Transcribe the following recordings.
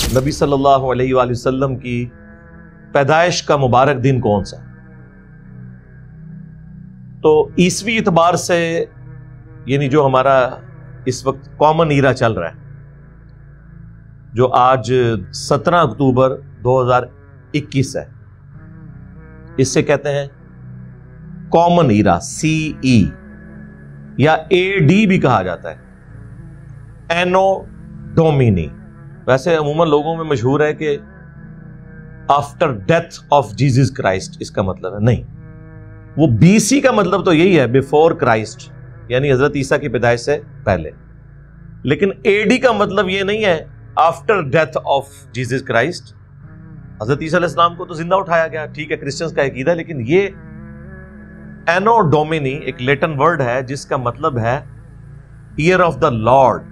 نبی صلی اللہ علیہ وآلہ وسلم کی پیدائش کا مبارک دن کون سا؟ تو عیسوی اعتبار سے یعنی جو ہمارا اس وقت کامن ایرا چل رہا ہے، جو آج 17 اکتوبر 2021 ہے، اس سے کہتے ہیں کامن ایرا، CE یا AD بھی کہا جاتا ہے، اینو ڈومینی۔ ویسے عموماً لوگوں میں مشہور ہے کہ after death of Jesus Christ اس کا مطلب ہے، نہیں، وہ BC کا مطلب تو یہی ہے، بیفور کرائسٹ، یعنی حضرت عیسیٰ کی پیدائش سے پہلے، لیکن AD کا مطلب یہ نہیں ہے after death of Jesus Christ. حضرت عیسیٰ علیہ السلام کو تو زندہ اٹھایا گیا، ٹھیک ہے، کرسچنز کا عقیدہ، لیکن یہ اینو ڈومینی ایک لیٹن ورڈ ہے جس کا مطلب ہے ایئر آف دا لارڈ،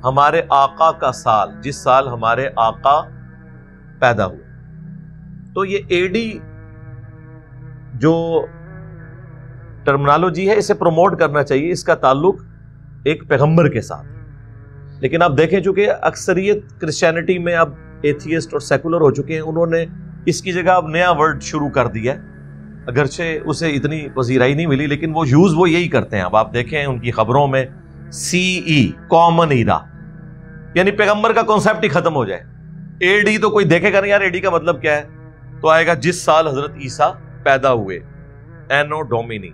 ہمارے آقا کا سال، جس سال ہمارے آقا پیدا ہوئے۔ تو یہ AD جو ٹرمنالوجی ہے اسے پروموٹ کرنا چاہیے، اس کا تعلق ایک پیغمبر کے ساتھ۔ لیکن آپ دیکھیں چونکہ اکثریت کرسچینٹی میں اب ایتھیسٹ اور سیکولر ہو چکے ہیں، انہوں نے اس کی جگہ اب نیا ورڈ شروع کر دیا ہے، اگرچہ اسے اتنی پذیرائی نہیں ملی، لیکن وہ یوز وہ یہی کرتے ہیں۔ اب آپ دیکھیں ان کی خبروں میں CE کامن ایرا، یعنی پیغمبر کا کانسیپٹ ہی ختم ہو جائے۔ AD تو کوئی دیکھے گا نہیں یار AD کا مطلب کیا ہے، تو آئے گا جس سال حضرت عیسیٰ پیدا ہوئے، اینو ڈومینی۔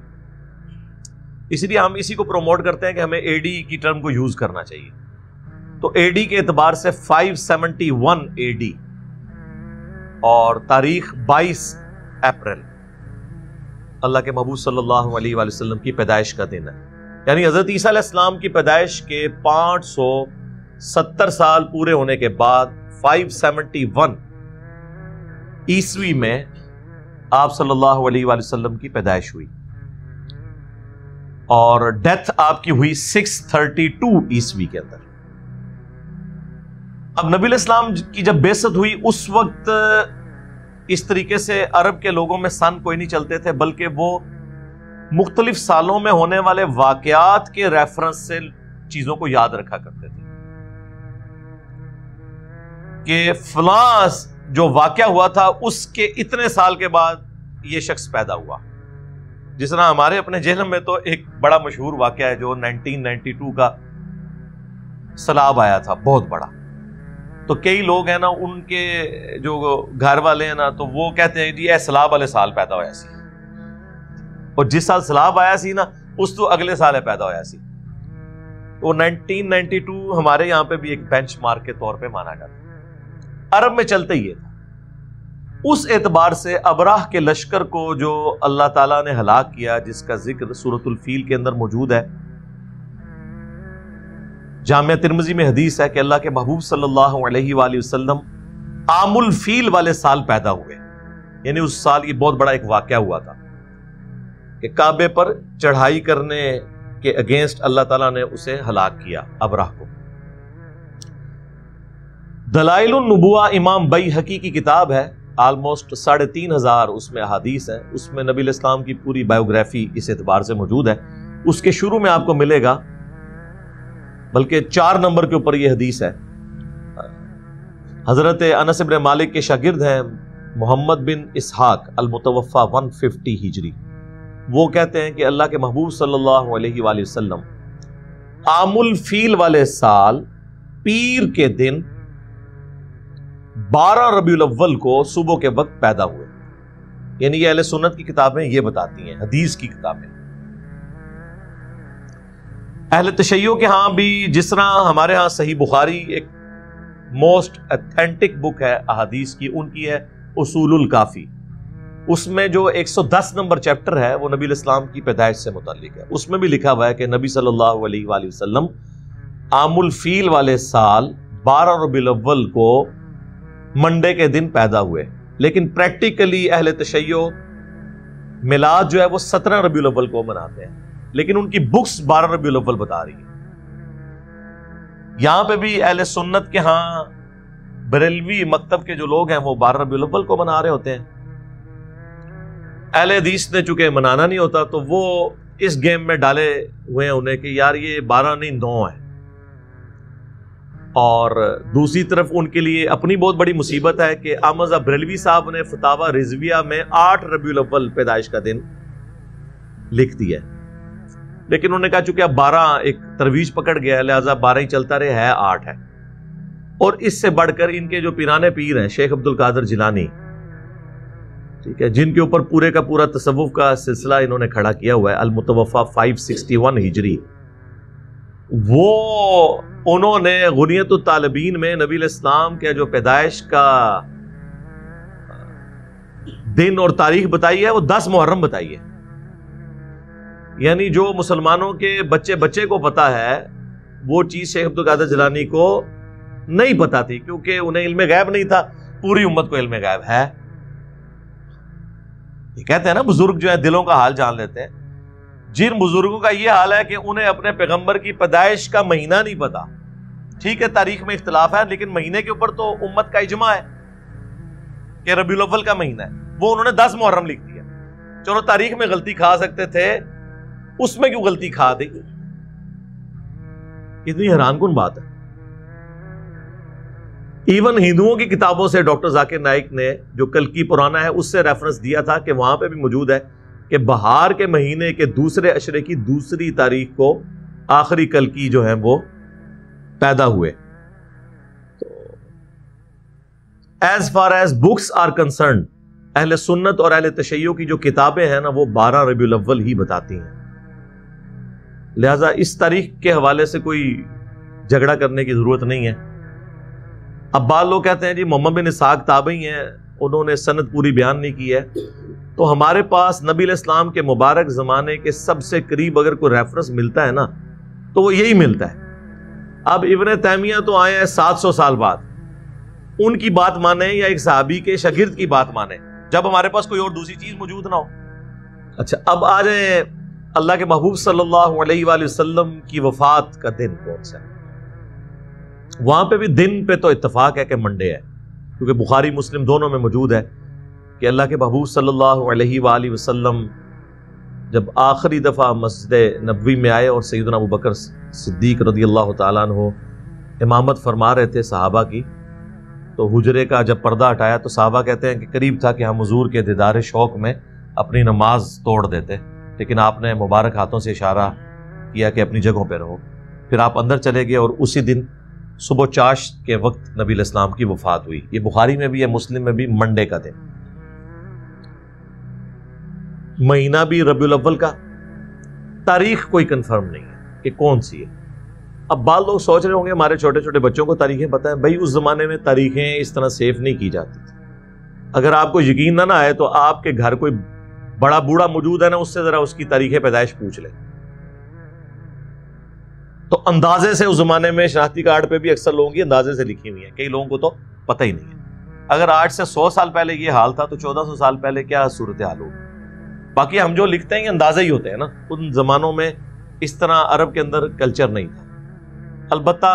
اس لیے ہم اسی کو پروموٹ کرتے ہیں کہ ہمیں AD کی ٹرم کو یوز کرنا چاہیے۔ تو AD کے اعتبار سے 571 AD اور تاریخ 22 اپریل اللہ کے محبوب صلی اللہ علیہ وآلہ وسلم کی پیدائش کا دن ہے، یعنی حضرت عیسیٰ علیہ السلام کی پیدائش کے 570 سال پورے ہونے کے بعد 571 عیسوی میں آپ صلی اللہ علیہ وآلہ وسلم کی پیدائش ہوئی، اور ڈیتھ آپ کی ہوئی 632 عیسوی کے اندر۔ اب نبی علیہ السلام کی جب بعثت ہوئی اس وقت اس طریقے سے عرب کے لوگوں میں سن کوئی نہیں چلتے تھے، بلکہ وہ مختلف سالوں میں ہونے والے واقعات کے ریفرنس سے چیزوں کو یاد رکھا کرتے تھے کہ فلاں جو واقعہ ہوا تھا اس کے اتنے سال کے بعد یہ شخص پیدا ہوا۔ جس طرح ہمارے اپنے ذہن میں تو ایک بڑا مشہور واقعہ ہے جو 1992 کا سیلاب آیا تھا، بہت بڑا۔ تو کئی لوگ ہیں نا، ان کے جو گھر والے ہیں نا، تو وہ کہتے ہیں جی اے سیلاب والے سال پیدا ہویا سی، اور جس سال سیلاب آیا سی نا اس تو اگلے سال ہے پیدا ہویا سی۔ تو 1992 ہمارے یہاں پہ بھی ایک بینچ مارک کے طور پہ مانا جاتا ہے، عرب میں چلتے ہی تھا۔ اس اعتبار سے ابراہ کے لشکر کو جو اللہ تعالیٰ نے ہلاک کیا، جس کا ذکر سورۃ الفیل کے اندر موجود ہے، جامعہ ترمذی میں حدیث ہے کہ اللہ کے محبوب صلی اللہ علیہ وآلہ وسلم عام الفیل والے سال پیدا ہوئے، یعنی اس سال یہ بہت بڑا ایک واقعہ ہوا تھا کہ کعبے پر چڑھائی کرنے کے اگینسٹ اللہ تعالیٰ نے اسے ہلاک کیا، ابراہ کو۔ دلائل النبوہ امام بیہقی کی کتاب ہے، آلموسٹ 3500 اس میں احادیث ہیں، اس میں نبی علیہ السلام کی پوری بایوگرافی اس اعتبار سے موجود ہے۔ اس کے شروع میں آپ کو ملے گا، بلکہ 4 نمبر کے اوپر یہ حدیث ہے۔ حضرت انس بن مالک کے شاگرد ہیں محمد بن اسحاق المتوفى 150 ہجری، وہ کہتے ہیں کہ اللہ کے محبوب صلی اللہ علیہ وآلہ وسلم عام الفیل والے سال پیر کے دن 12 ربیع الاول کو صبح کے وقت پیدا ہوئے، یعنی یہ اہل سنت کی کتابیں یہ بتاتی ہیں، حدیث کی کتابیں۔ اہل تشیع کے ہاں بھی، جس طرح ہمارے ہاں صحیح بخاری ایک موسٹ اتھینٹک بک ہے احادیث کی، ان کی ہے اصول الکافی، اس میں جو 110 نمبر چیپٹر ہے وہ نبی علیہ السلام کی پیدائش سے متعلق ہے۔ اس میں بھی لکھا ہوا ہے کہ نبی صلی اللہ علیہ وآلہ وسلم عام الفیل والے سال 12 ربیع الاول کو منڈے کے دن پیدا ہوئے، لیکن پریکٹیکلی اہل تشیع میلاد جو ہے وہ 17 ربیع الاول کو مناتے ہیں، لیکن ان کی بکس 12 ربیع الاول بتا رہی ہیں۔ یہاں پہ بھی اہل سنت کے ہاں بریلوی مکتب کے جو لوگ ہیں وہ 12 ربیع الاول کو منا رہے ہوتے ہیں۔ اہل حدیث نے چونکہ منانا نہیں ہوتا تو وہ اس گیم میں ڈالے ہوئے ہیں انہیں کہ یار یہ 12 نہیں 9 ہے۔ اور دوسری طرف ان کے لیے اپنی بہت بڑی مصیبت ہے کہ احمد بریلوی صاحب نے فتاوی رضویہ میں 8 ربیع الاول پیدائش کا دن لکھ دیا ہے، لیکن انہوں نے کہا چونکہ اب 12 ایک ترویج پکڑ گیا ہے لہٰذا 12 ہی چلتا رہے، ہے 8 ہے۔ اور اس سے بڑھ کر ان کے جو پیرانے پیر ہیں شیخ عبد القادر جیلانی، ٹھیک ہے، جن کے اوپر پورے کا پورا تصوف کا سلسلہ انہوں نے کھڑا کیا ہوا ہے، المتوفا 561 ہجری، وہ انہوں نے غنیت الطالبین میں نبی الاسلام کے جو پیدائش کا دن اور تاریخ بتائی ہے وہ 10 محرم بتائی ہے۔ یعنی جو مسلمانوں کے بچے بچے کو پتا ہے وہ چیز شیخ عبد القادر جیلانی کو نہیں پتا تھی، کیونکہ انہیں علم غیب نہیں تھا، پوری امت کو علم غیب ہے۔ یہ کہتے ہیں نا بزرگ جو ہے دلوں کا حال جان لیتے ہیں، جن بزرگوں کا یہ حال ہے کہ انہیں اپنے پیغمبر کی پیدائش کا مہینہ نہیں پتا، ٹھیک ہے تاریخ میں اختلاف ہے لیکن مہینے کے اوپر تو امت کا اجماع ہے کہ ربیع الاول کا مہینہ ہے، وہ انہوں نے 10 محرم لکھ دیا۔ چلو تاریخ میں غلطی کھا سکتے تھے، اس میں کیوں غلطی کھا دی؟ کتنی حیران کن بات ہے۔ ایون ہندوؤں کی کتابوں سے ڈاکٹر ذاکر نائک نے جو کلکی پرانا ہے اس سے ریفرنس دیا تھا کہ وہاں پہ بھی موجود ہے کہ بہار کے مہینے کے دوسرے عشرے کی دوسری تاریخ کو آخری کلکی جو ہے وہ پیدا ہوئے۔ تو as far as books are concerned, اہل سنت اور اہل تشیع کی جو کتابیں ہیں نا وہ 12 ربیع الاول ہی بتاتی ہیں، لہذا اس تاریخ کے حوالے سے کوئی جھگڑا کرنے کی ضرورت نہیں ہے۔ اب بعض لوگ کہتے ہیں جی محمد بن اسحاق تابعی ہیں، انہوں نے سند پوری بیان نہیں کی ہے، تو ہمارے پاس نبی علیہ السلام کے مبارک زمانے کے سب سے قریب اگر کوئی ریفرنس ملتا ہے نا تو وہ یہی ملتا ہے۔ اب ابن تیمیہ تو آئے ہیں 700 سال بعد، ان کی بات مانیں یا ایک صحابی کے شاگرد کی بات مانیں جب ہمارے پاس کوئی اور دوسری چیز موجود نہ ہو۔ اچھا اب آ جائیں اللہ کے محبوب صلی اللہ علیہ وآلہ وسلم کی وفات کا دن کون سا ہے؟ وہاں پہ بھی دن پہ تو اتفاق ہے کہ منڈے ہے، کیونکہ بخاری مسلم دونوں میں موجود ہے کہ اللہ کے محبوب صلی اللہ علیہ وآلہ وسلم جب آخری دفعہ مسجد نبوی میں آئے اور سیدنا ابو بکر صدیق رضی اللہ تعالیٰ عنہ امامت فرما رہے تھے صحابہ کی، تو حجرے کا جب پردہ ہٹایا تو صحابہ کہتے ہیں کہ قریب تھا کہ ہم حضور کے دیدار شوق میں اپنی نماز توڑ دیتے، لیکن آپ نے مبارک ہاتھوں سے اشارہ کیا کہ اپنی جگہوں پہ رہو۔ پھر آپ اندر چلے گئے اور اسی دن صبح چاشت کے وقت نبی علیہ السلام کی وفات ہوئی۔ یہ بخاری میں بھی ہے، مسلم میں بھی، منڈے کا دن، مہینہ بھی ربیع الاول کا، تاریخ کوئی کنفرم نہیں ہے کہ کون سی ہے۔ اب بعض لوگ سوچ رہے ہوں گے ہمارے چھوٹے چھوٹے بچوں کو تاریخیں پتہ ہیں، بھائی اس زمانے میں تاریخیں اس طرح سیف نہیں کی جاتی تھی۔ اگر آپ کو یقین نہ آئے تو آپ کے گھر کوئی بڑا بوڑھا موجود ہے نا، اس سے ذرا اس کی تاریخ پیدائش پوچھ لیں، تو اندازے سے اس زمانے میں شناختی کارڈ پہ بھی اکثر لوگوں کی اندازے سے لکھی ہوئی ہیں، کئی لوگوں کو تو پتہ ہی نہیں ہے۔ اگر آج سے 100 سال پہلے یہ حال تھا تو 1400 سال پہلے کیا صورتحال ہوگی؟ باقی ہم جو لکھتے ہیں یہ اندازے ہی ہوتے ہیں نا، ان زمانوں میں اس طرح عرب کے اندر کلچر نہیں تھا۔ البتہ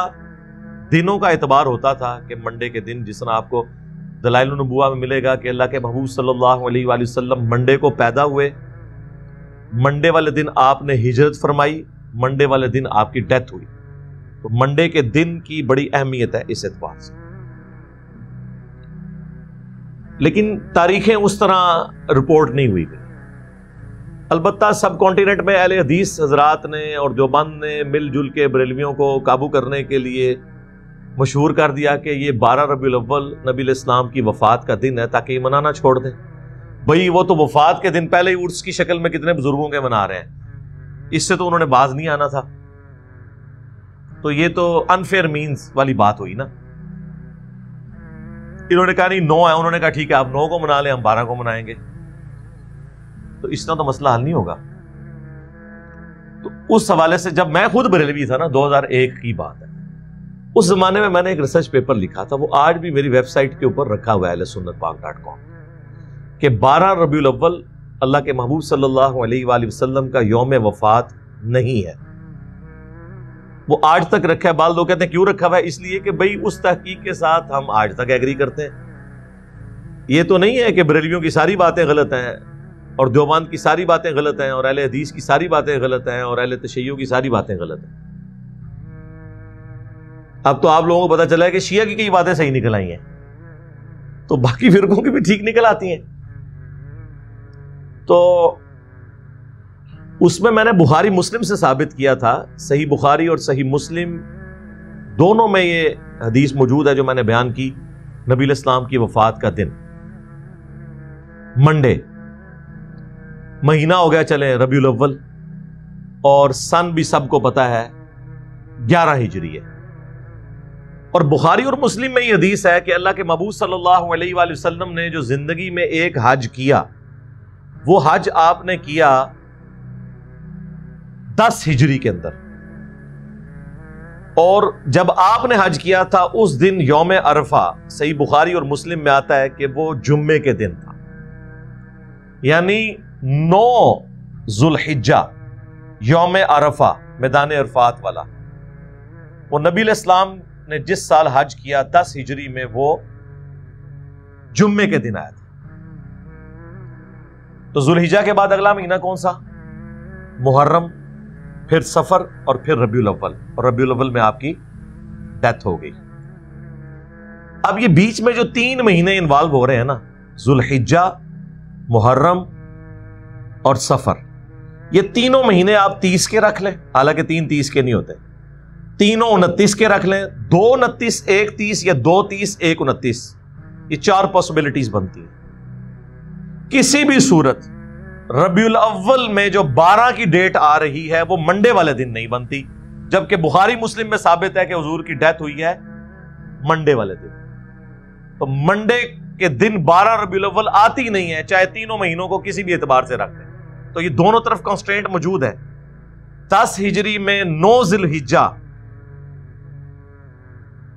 دنوں کا اعتبار ہوتا تھا کہ منڈے کے دن، جس طرح آپ کو دلائل النبوہ میں ملے گا کہ اللہ کے محبوب صلی اللہ علیہ وآلہ وسلم منڈے کو پیدا ہوئے، منڈے والے دن آپ نے ہجرت فرمائی، منڈے والے دن آپ کی ڈیتھ ہوئی، تو منڈے کے دن کی بڑی اہمیت ہے اس اعتبار سے۔ لیکن تاریخیں اس طرح رپورٹ نہیں ہوئی گئی۔ البتہ سب کانٹیننٹ میں اہل حدیث حضرات نے اور دیوبند نے مل جل کے بریلویوں کو قابو کرنے کے لیے مشہور کر دیا کہ یہ 12 ربیع الاول نبی علیہ السلام کی وفات کا دن ہے، تاکہ یہ منانا چھوڑ دیں۔ بھئی وہ تو وفات کے دن پہلے ہی عرس کی شکل میں کتنے بزرگوں کے منا رہے ہیں، اس سے تو انہوں نے باز نہیں آنا تھا، تو یہ تو انفیئر مینز والی بات ہوئی نا۔ انہوں نے کہا نہیں 9 ہے، انہوں نے کہا ٹھیک ہے آپ 9 کو منا لیں، ہم 12 کو منائیں گے، تو اس طرح تو مسئلہ حل نہیں ہوگا۔ تو اس حوالے سے جب میں خود بریلوی تھا نا، 2001 کی بات ہے، اس زمانے میں نے ایک ریسرچ پیپر لکھا تھا، وہ آج بھی میری ویب سائٹ کے اوپر رکھا ہوا ہے ahlsunnatpak.com، کہ 12 ربیع الاول اللہ کے محبوب صلی اللہ علیہ وآلہ وسلم کا یوم وفات نہیں ہے۔ وہ آج تک رکھا ہے۔ بعض لوگ کہتے ہیں کیوں رکھا ہوا ہے؟ اس لیے کہ بھئی اس تحقیق کے ساتھ ہم آج تک ایگری کرتے ہیں۔ یہ تو نہیں ہے کہ بریلویوں کی ساری باتیں غلط ہیں اور دیوبند کی ساری باتیں غلط ہیں اور اہل حدیث کی ساری باتیں غلط ہیں اور اہل تشیع کی ساری باتیں غلط ہیں۔ اب تو آپ لوگوں کو پتا چلا ہے کہ شیعہ کی کئی باتیں صحیح نکل آئی ہیں تو باقی فرقوں کی بھی ٹھیک نکل آتی ہیں. تو اس میں نے بخاری مسلم سے ثابت کیا تھا، صحیح بخاری اور صحیح مسلم دونوں میں یہ حدیث موجود ہے جو میں نے بیان کی. نبی علیہ السلام کی وفات کا دن منڈے، مہینہ ہو گیا چلے ربیع الاول، اور سن بھی سب کو پتا ہے 11 ہجری ہے. اور بخاری اور مسلم میں یہ حدیث ہے کہ اللہ کے مبعوث صلی اللہ علیہ وآلہ وسلم نے جو زندگی میں ایک حج کیا، وہ حج آپ نے کیا 10 ہجری کے اندر، اور جب آپ نے حج کیا تھا اس دن یوم عرفہ، صحیح بخاری اور مسلم میں آتا ہے کہ وہ جمعے کے دن تھا، یعنی 9 ذوالحجہ یوم عرفہ، میدان عرفات والا. وہ نبی علیہ السلام نے جس سال حج کیا 10 ہجری میں، وہ جمعے کے دن آیا تھا. تو ذوالحجہ کے بعد اگلا مہینہ کون سا؟ محرم، پھر سفر، اور پھر ربیع الاول، اور ربیع الاول میں آپ کی ڈیتھ ہو گئی. اب یہ بیچ میں جو 3 مہینے انوالو ہو رہے ہیں نا، ذوالحجہ، محرم اور سفر، یہ تینوں مہینے آپ 30 کے رکھ لیں، حالانکہ 3 30 کے نہیں ہوتے، تینوں 29 کے رکھ لیں، 2 29 1 30 یا 2 30 1 29، یہ 4 پاسبلٹیز بنتی ہیں. کسی بھی صورت ربیع الاول میں جو 12 کی ڈیٹ آ رہی ہے وہ منڈے والے دن نہیں بنتی، جبکہ بخاری مسلم میں ثابت ہے کہ حضور کی ڈیتھ ہوئی ہے منڈے والے دن. تو منڈے کے دن 12 ربیع الاول آتی نہیں ہے، چاہے تینوں مہینوں کو کسی بھی اعتبار سے رکھ لیں. تو یہ دونوں طرف کانسٹرینٹ موجود ہے. 10 ہجری میں 9 ذوالحجہ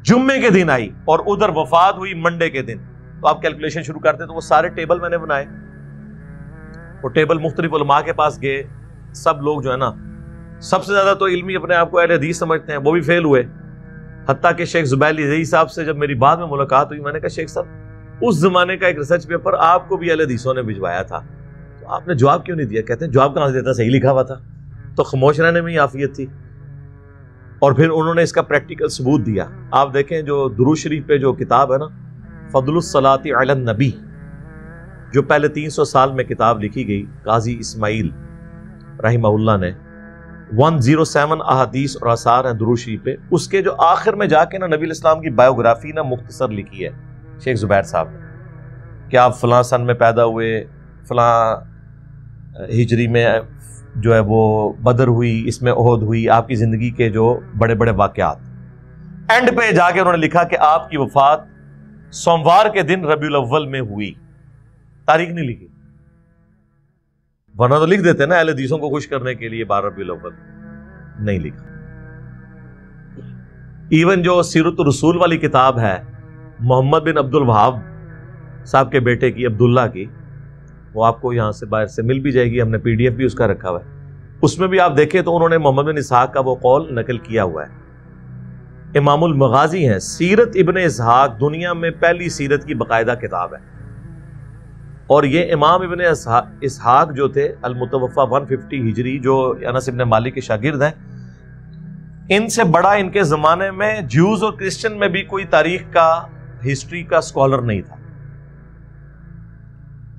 جمعے کے دن آئی، اور ادھر وفات ہوئی منڈے کے دن. تو آپ کیلکولیشن شروع کرتے تو وہ سارے ٹیبل میں نے بنائے، وہ ٹیبل مختلف علماء کے پاس گئے. سب لوگ جو ہے نا، سب سے زیادہ تو علمی اپنے آپ کو اہل حدیث سمجھتے ہیں، وہ بھی فیل ہوئے. حتیٰ کہ شیخ زبیلی زئی صاحب سے جب میری بعد میں ملاقات ہوئی، میں نے کہا شیخ صاحب اس زمانے کا ایک ریسرچ پیپر آپ کو بھی اہل حدیثوں نے بھجوایا تھا، تو آپ نے جواب کیوں نہیں دیا؟ کہتے ہیں جواب کہاں سے دیتا، صحیح لکھا ہوا تھا. تو خاموش رہنے میں ہی عافیت تھی. اور پھر انہوں نے اس کا پریکٹیکل ثبوت دیا. آپ دیکھیں جو درود شریف پہ جو کتاب ہے نا، فضل الصلاۃ علی النبی، جو پہلے 300 سال میں کتاب لکھی گئی قاضی اسماعیل رحمہ اللہ نے، 107 احادیث اور آثار ہیں درود شریف پہ. اس کے جو آخر میں جا کے نا نبی علیہ السلام کی بایوگرافی نا مختصر لکھی ہے شیخ زبیر صاحب نے، کہ آپ فلاں سن میں پیدا ہوئے، فلاں ہجری میں جو ہے وہ بدر ہوئی، اس میں احد ہوئی، آپ کی زندگی کے جو بڑے بڑے واقعات. اینڈ پہ جا کے انہوں نے لکھا کہ آپ کی وفات سوموار کے دن ربیع الاول میں ہوئی. تاریخ نہیں لکھی، ورنہ تو لکھ دیتے نا اہل حدیثوں کو خوش کرنے کے لیے 12 ربیع الاول، نہیں لکھا. ایون جو سیرت الرسول والی کتاب ہے محمد بن عبد الوہاب صاحب کے بیٹے کی، عبداللہ کی، وہ آپ کو یہاں سے باہر سے مل بھی جائے گی، ہم نے PDF بھی اس کا رکھا ہوا ہے. اس میں بھی آپ دیکھیں تو انہوں نے محمد بن اسحاق کا وہ قول نقل کیا ہوا ہے. امام المغازی ہیں. سیرت ابن اسحاق دنیا میں پہلی سیرت کی باقاعدہ کتاب ہے، اور یہ امام ابن اسحاق جو تھے المتوفا 150 ہجری، جو انس ابن مالک کے شاگرد ہیں، ان سے بڑا ان کے زمانے میں جیوز اور کرسچن میں بھی کوئی تاریخ کا، ہسٹری کا اسکالر نہیں تھا.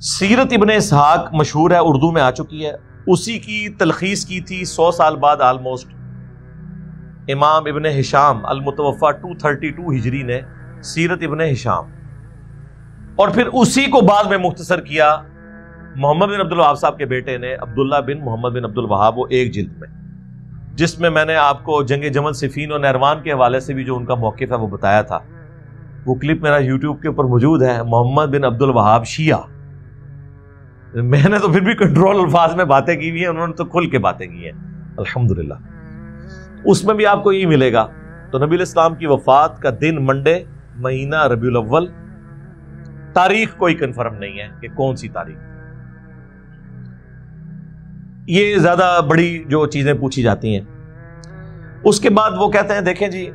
سیرت ابن اسحاق مشہور ہے، اردو میں آ چکی ہے. اسی کی تلخیص کی تھی 100 سال بعد آلموسٹ امام ابن ہشام المتوفا 232 ہجری نے، سیرت ابن ہشام. اور پھر اسی کو بعد میں مختصر کیا محمد بن عبد الوہاب صاحب کے بیٹے نے، عبداللہ بن محمد بن عبد الوہاب، وہ ایک جلد میں، جس میں نے آپ کو جنگ جمل صفین اور نہروان کے حوالے سے بھی جو ان کا موقف ہے وہ بتایا تھا. وہ کلپ میرا یوٹیوب کے اوپر موجود ہے. محمد بن عبد الوہاب شیعہ. میں نے تو پھر بھی کنٹرول الفاظ میں باتیں کی ہوئی ہیں، انہوں نے تو کھل کے باتیں کی ہیں الحمدللہ. اس میں بھی آپ کو یہ ملے گا. تو نبی علیہ السلام کی وفات کا دن منڈے، مہینہ ربیع الاول، تاریخ کوئی کنفرم نہیں ہے کہ کون سی تاریخ. یہ زیادہ بڑی جو چیزیں پوچھی جاتی ہیں. اس کے بعد وہ کہتے ہیں دیکھیں جی،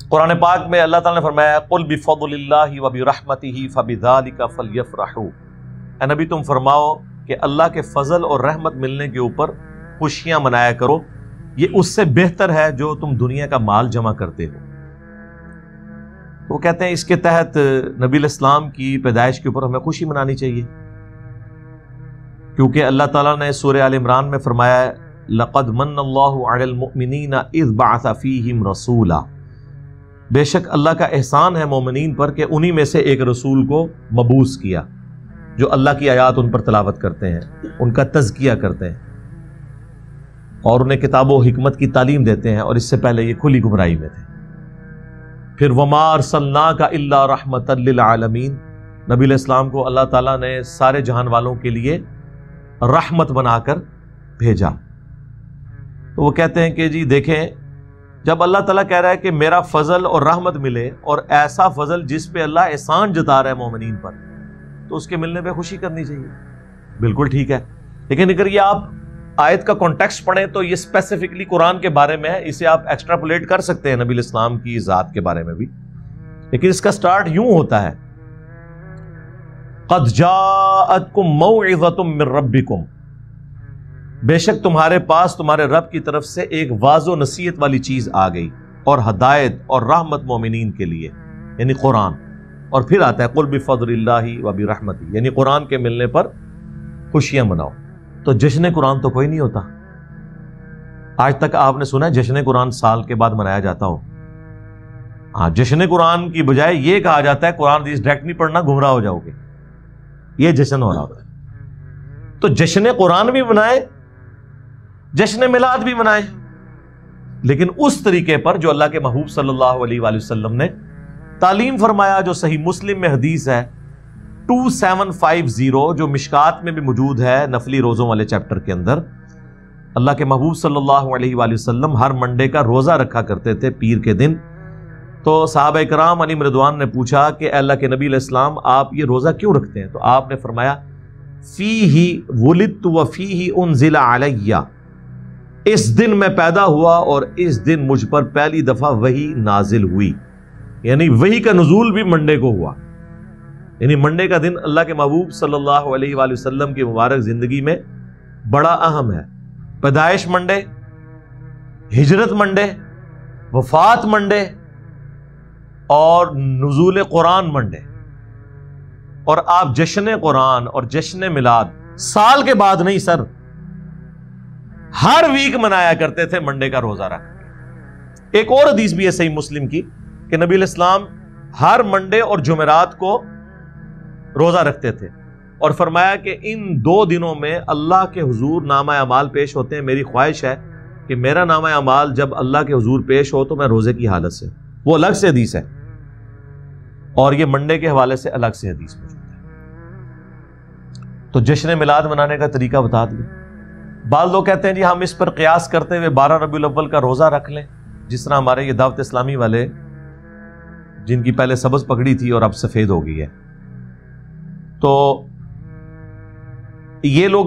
قرآن پاک میں اللہ تعالیٰ نے فرمایا قُلْ بِفَضْلِ اللَّهِ وَبِرَحْمَتِهِ فَبِذَلِكَ فَلْيَفْرَحُوا، اے نبی تم فرماؤ کہ اللہ کے فضل اور رحمت ملنے کے اوپر خوشیاں منایا کرو، یہ اس سے بہتر ہے جو تم دنیا کا مال جمع کرتے ہو. وہ کہتے ہیں اس کے تحت نبی الاسلام کی پیدائش کے اوپر ہمیں خوشی منانی چاہیے، کیونکہ اللہ تعالیٰ نے سورہ آل عمران میں فرمایا ہے لَقَدْ مَنَّ اللَّهُ عَلَى الْمُؤْمِنِينَ إِذْ بَعَثَ فِيهِمْ رَسُولًا، بے شک اللہ کا احسان ہے مومنین پر کہ انہی میں سے ایک رسول کو مبعوث کیا جو اللہ کی آیات ان پر تلاوت کرتے ہیں، ان کا تزکیہ کرتے ہیں اور انہیں کتاب و حکمت کی تعلیم دیتے ہیں، اور اس سے پہلے یہ کھلی گمراہی میں تھے. پھر وَمَا أَرْسَلْنَاكَ إِلَّا رَحْمَةً لِّلْعَالَمِينَ، نبی علیہ السلام کو اللہ تعالیٰ نے سارے جہان والوں کے لیے رحمت بنا کر بھیجا. تو وہ کہتے ہیں کہ جی دیکھیں، جب اللہ تعالیٰ کہہ رہا ہے کہ میرا فضل اور رحمت ملے، اور ایسا فضل جس پہ اللہ احسان جتا رہا ہے مومنین پر، تو اس کے ملنے پہ خوشی کرنی چاہیے. بالکل ٹھیک ہے، لیکن اگر یہ آپ آیت کا کانٹیکسٹ پڑھیں تو یہ اسپیسیفکلی قرآن کے بارے میں ہے، اسے آپ ایکسٹراپولیٹ کر سکتے ہیں نبی الاسلام کی ذات کے بارے میں بھی، لیکن اس کا سٹارٹ یوں ہوتا ہے قد جاءتکم موعظۃ من ربکم، بے شک تمہارے پاس تمہارے رب کی طرف سے ایک واضح نصیحت والی چیز آ گئی، اور ہدایت اور رحمت مومنین کے لیے، یعنی قرآن. اور پھر آتا ہے قل بفضل اللہ وبرحمتہ، یعنی قرآن کے ملنے پر خوشیاں مناؤ. تو جشن قرآن تو کوئی نہیں ہوتا. آج تک آپ نے سنا ہے جشن قرآن سال کے بعد منایا جاتا ہو؟ ہاں، جشن قرآن کی بجائے یہ کہا جاتا ہے قرآن حدیث ڈائریکٹ نہیں پڑھنا، گمراہ ہو جاؤ گے. یہ جشن ہو رہا ہوتا ہے. تو جشن قرآن بھی منائے، جشن میلاد بھی منائے، لیکن اس طریقے پر جو اللہ کے محبوب صلی اللہ علیہ وآلہ وسلم نے تعلیم فرمایا، جو صحیح مسلم میں حدیث ہے 2750، جو مشکات میں بھی موجود ہے نفلی روزوں والے چیپٹر کے اندر. اللہ کے محبوب صلی اللہ علیہ وآلہ وسلم ہر منڈے کا روزہ رکھا کرتے تھے پیر کے دن. تو صحابہ کرام علیہم رضوان نے پوچھا کہ اے اللہ کے نبی علیہ السلام، آپ یہ روزہ کیوں رکھتے ہیں؟ تو آپ نے فرمایا فیہ ولدت وفیہ انزل علی، اس دن میں پیدا ہوا اور اس دن مجھ پر پہلی دفعہ وحی نازل ہوئی. یعنی وحی کا نزول بھی منڈے کو ہوا، یعنی منڈے کا دن اللہ کے محبوب صلی اللہ علیہ وآلہ وسلم کی مبارک زندگی میں بڑا اہم ہے. پیدائش منڈے، ہجرت منڈے، وفات منڈے، اور نزول قرآن منڈے. اور آپ جشن قرآن اور جشن میلاد سال کے بعد نہیں سر، ہر ویک منایا کرتے تھے منڈے کا روزہ رکھ. ایک اور حدیث بھی ہے صحیح مسلم کی کہ نبی علیہ السلام ہر منڈے اور جمعرات کو روزہ رکھتے تھے، اور فرمایا کہ ان 2 دنوں میں اللہ کے حضور نامہ اعمال پیش ہوتے ہیں. میری خواہش ہے کہ میرا نامہ اعمال جب اللہ کے حضور پیش ہو تو میں روزے کی حالت سے. وہ الگ سے حدیث ہے، اور یہ منڈے کے حوالے سے الگ سے حدیث موجود ہے. تو جشن میلاد منانے کا طریقہ بتا دیا. بعض لوگ کہتے ہیں جی ہم اس پر قیاس کرتے ہوئے 12 ربیع الاول کا روزہ رکھ لیں، جس طرح ہمارے یہ دعوت اسلامی والے جن کی پہلے سبز پکڑی تھی اور اب سفید ہو گئی ہے، تو یہ لوگ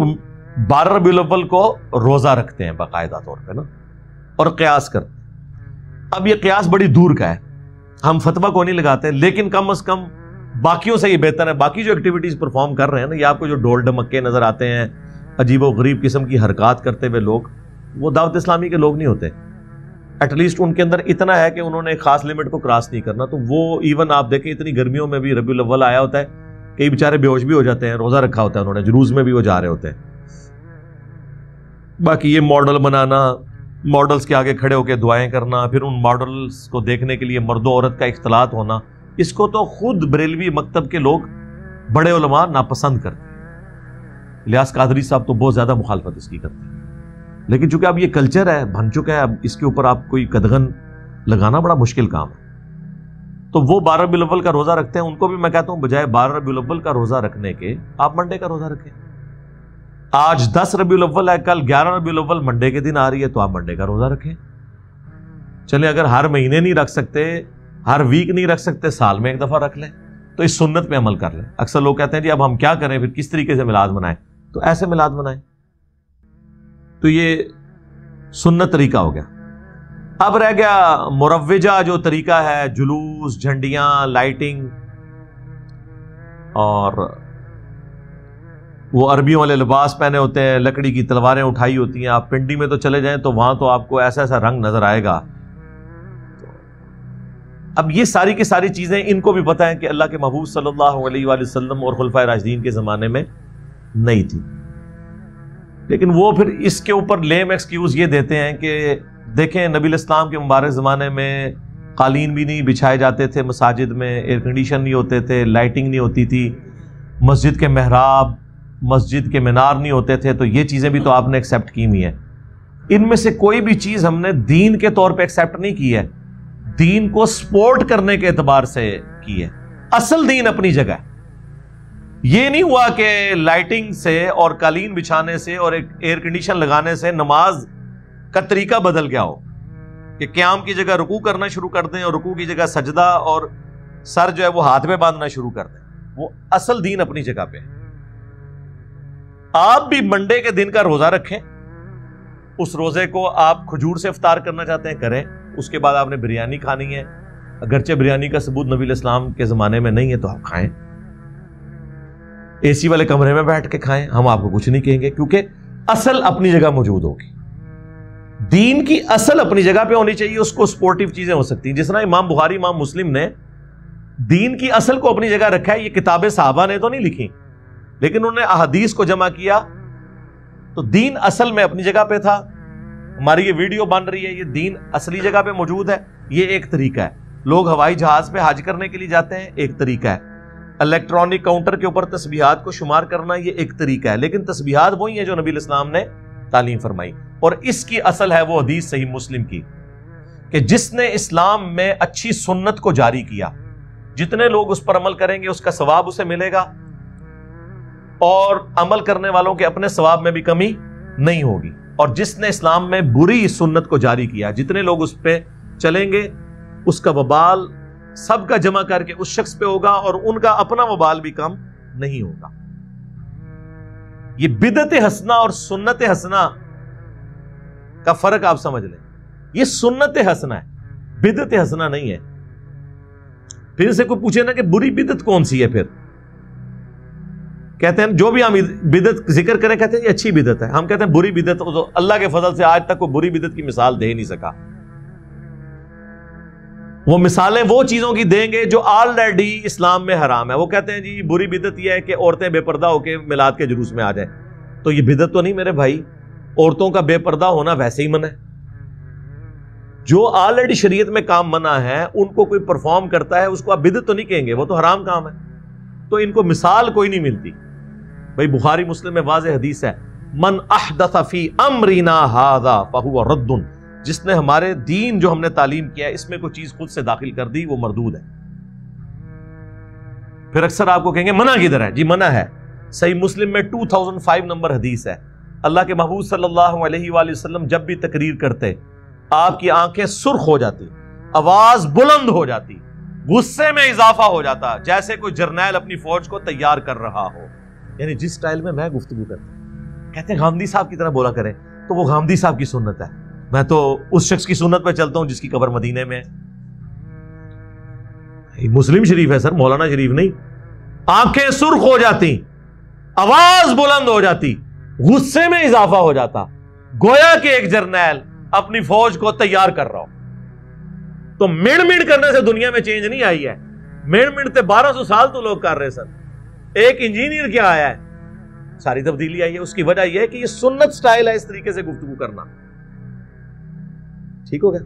12 ربیع الاول کو روزہ رکھتے ہیں باقاعدہ طور پہ نا، اور قیاس کرتے ہیں. اب یہ قیاس بڑی دور کا ہے، ہم فتویٰ کو نہیں لگاتے، لیکن کم از کم باقیوں سے یہ بہتر ہے. باقی جو ایکٹیویٹیز پرفارم کر رہے ہیں نا، یہ آپ کو جو ڈول ڈمکے نظر آتے ہیں، عجیب و غریب قسم کی حرکات کرتے ہوئے لوگ، وہ دعوت اسلامی کے لوگ نہیں ہوتے. ایٹ لیسٹ ان کے اندر اتنا ہے کہ انہوں نے ایک خاص لمٹ کو کراس نہیں کرنا. تو وہ ایون آپ دیکھیں اتنی گرمیوں میں بھی ربیع الاول آیا ہوتا ہے، کئی بیچارے بے ہوش بھی ہو جاتے ہیں، روزہ رکھا ہوتا ہے انہوں نے، جلوس میں بھی وہ جا رہے ہوتے ہیں. باقی یہ ماڈل بنانا، ماڈلز کے آگے کھڑے ہو کے دعائیں کرنا، پھر ان ماڈلز کو دیکھنے کے لیے مرد و عورت کا اختلاط ہونا، اس کو تو خود بریلوی مکتب کے لوگ بڑے علماء ناپسند کرتے ہیں. الیاس قادری صاحب تو بہت زیادہ مخالفت اس کی کرتے ہیں، لیکن چونکہ اب یہ کلچر ہے، بن چکا ہے، اب اس کے اوپر آپ کوئی قدغن لگانا بڑا مشکل کام ہے. تو وہ 12 ربیع الاول کا روزہ رکھتے ہیں، ان کو بھی میں کہتا ہوں بجائے 12 ربیع الاول کا روزہ رکھنے کے آپ منڈے کا روزہ رکھیں. آج 10 ربیع الاول ہے، کل 11 ربیع الاول منڈے کے دن آ رہی ہے، تو آپ منڈے کا روزہ رکھیں. چلیں اگر ہر مہینے نہیں رکھ سکتے، ہر ویک نہیں رکھ سکتے، سال میں ایک دفعہ رکھ لیں، تو اس سنت پہ عمل کر لیں. اکثر لوگ کہتے ہیں جی اب ہم کیا کریں، پھر کس طریقے سے میلاد منائیں؟ تو ایسے میلاد منائیں. تو یہ سنت طریقہ ہو گیا. اب رہ گیا مروجہ جو طریقہ ہے، جلوس، جھنڈیاں، لائٹنگ. اور وہ عربیوں والے لباس پہنے ہوتے ہیں، لکڑی کی تلواریں اٹھائی ہوتی ہیں. آپ پنڈی میں تو چلے جائیں تو وہاں تو آپ کو ایسا ایسا رنگ نظر آئے گا. اب یہ ساری کی ساری چیزیں ان کو بھی پتہ ہے کہ اللہ کے محبوب صلی اللہ علیہ وآلہ وسلم اور خلفائے راشدین کے زمانے میں نہیں تھی. لیکن وہ پھر اس کے اوپر لیم ایکسکیوز یہ دیتے ہیں کہ دیکھیں نبی الاسلام کے مبارک زمانے میں قالین بھی نہیں بچھائے جاتے تھے مساجد میں، ایئر کنڈیشن نہیں ہوتے تھے، لائٹنگ نہیں ہوتی تھی، مسجد کے محراب، مسجد کے مینار نہیں ہوتے تھے. تو یہ چیزیں بھی تو آپ نے ایکسیپٹ کی ہوئی ہیں. ان میں سے کوئی بھی چیز ہم نے دین کے طور پہ ایکسیپٹ نہیں کی ہے، دین کو سپورٹ کرنے کے اعتبار سے کی ہے. اصل دین اپنی جگہ ہے. یہ نہیں ہوا کہ لائٹنگ سے اور قالین بچھانے سے اور ایک ایئر کنڈیشن لگانے سے نماز کا طریقہ بدل گیا ہو کہ قیام کی جگہ رکوع کرنا شروع کر دیں اور رکوع کی جگہ سجدہ اور سر جو ہے وہ ہاتھ پہ باندھنا شروع کر دیں. وہ اصل دین اپنی جگہ پہ ہے. آپ بھی منڈے کے دن کا روزہ رکھیں، اس روزے کو آپ کھجور سے افطار کرنا چاہتے ہیں کریں، اس کے بعد آپ نے بریانی کھانی ہے، اگرچہ بریانی کا ثبوت نبی الاسلام کے زمانے میں نہیں ہے تو آپ کھائیں، اے سی والے کمرے میں بیٹھ کے کھائیں، ہم آپ کو کچھ نہیں کہیں گے، کیونکہ اصل اپنی جگہ موجود ہوگی. دین کی اصل اپنی جگہ پہ ہونی چاہیے، اس کو سپورٹیو چیزیں ہو سکتی ہیں. جس طرح امام بخاری امام مسلم نے دین کی اصل کو اپنی جگہ رکھا ہے. یہ کتابیں صحابہ نے تو نہیں لکھی، لیکن انہوں نے احادیث کو جمع کیا تو دین اصل میں اپنی جگہ پہ تھا. ہماری یہ ویڈیو بن رہی ہے، یہ دین اصلی جگہ پہ موجود ہے. یہ ایک طریقہ ہے. لوگ ہوائی جہاز پہ حج کرنے کے لیے جاتے ہیں، ایک طریقہ ہے. الیکٹرانک کاؤنٹر کے اوپر تسبیحات کو شمار کرنا، یہ ایک طریقہ ہے. لیکن تسبیحات وہی ہیں جو نبی الاسلام نے تعلیم فرمائی. اور اس کی اصل ہے وہ حدیث صحیح مسلم کی کہ جس نے اسلام میں اچھی سنت کو جاری کیا، جتنے لوگ اس پر عمل کریں گے اس کا ثواب اسے ملے گا، اور عمل کرنے والوں کے اپنے ثواب میں بھی کمی نہیں ہوگی. اور جس نے اسلام میں بری سنت کو جاری کیا، جتنے لوگ اس پہ چلیں گے اس کا وبال سب کا جمع کر کے اس شخص پہ ہوگا، اور ان کا اپنا وبال بھی کم نہیں ہوگا. یہ بدعت حسنہ اور سنت حسنہ کا فرق آپ سمجھ لیں. یہ سنت حسنہ ہے، بدعت حسنہ نہیں ہے. پھر سے کوئی پوچھے نا کہ بری بدعت کون سی ہے، پھر کہتے ہیں جو بھی ہم بدعت ذکر کریں کہتے ہیں یہ اچھی بدعت ہے. ہم کہتے ہیں بری بدعت، تو اللہ کے فضل سے آج تک کوئی بری بدعت کی مثال دے نہیں سکا. وہ مثالیں وہ چیزوں کی دیں گے جو آلریڈی اسلام میں حرام ہے. وہ کہتے ہیں جی بری بدعت یہ ہے کہ عورتیں بے پردہ ہو کے میلاد کے جلوس میں آ جائیں. تو یہ بدعت تو نہیں میرے بھائی، عورتوں کا بے پردہ ہونا ویسے ہی منع ہے. جو آلریڈی شریعت میں کام منع ہے ان کو کوئی پرفارم کرتا ہے اس کو آپ بدعت تو نہیں کہیں گے، وہ تو حرام کام ہے. تو ان کو مثال کوئی نہیں ملتی. بھائی بخاری مسلم میں واضح حدیث ہے، من احدث فی امرنا ھذا فہو رد، جس نے ہمارے دین جو ہم نے تعلیم کیا ہے اس میں کوئی چیز خود سے داخل کر دی وہ مردود ہے. پھر اکثر آپ کو کہیں گے منع کدھر ہے؟ جی منع ہے. صحیح مسلم میں 2005 نمبر حدیث ہے. اللہ کے محبوب صلی اللہ علیہ وآلہ وسلم جب بھی تقریر کرتے آپ کی آنکھیں سرخ ہو جاتی، آواز بلند ہو جاتی، غصے میں اضافہ ہو جاتا، جیسے کوئی جرنیل اپنی فوج کو تیار کر رہا ہو. یعنی جس سٹائل میں گفتگو کرتا، کہتے ہیں غامدی صاحب کی طرح بولا کریں، تو وہ غامدی صاحب کی سنت ہے. میں تو اس شخص کی سنت پہ چلتا ہوں جس کی قبر مدینے میں ہے. مسلم شریف ہے سر، مولانا شریف نہیں. آنکھیں سرخ ہو جاتی، آواز بلند ہو جاتی، غصے میں اضافہ ہو جاتا، گویا کہ ایک جرنیل اپنی فوج کو تیار کر رہا ہو. تو مڑ مڑ کرنے سے دنیا میں چینج نہیں آئی ہے. مڑ مڑتے 1200 سال تو لوگ کر رہے سر. ایک انجینئر کیا آیا ہے، ساری تبدیلی آئی ہے. اس کی وجہ یہ ہے کہ یہ سنت سٹائل ہے اس طریقے سے گفتگو کرنا. ٹھیک ہو گیا؟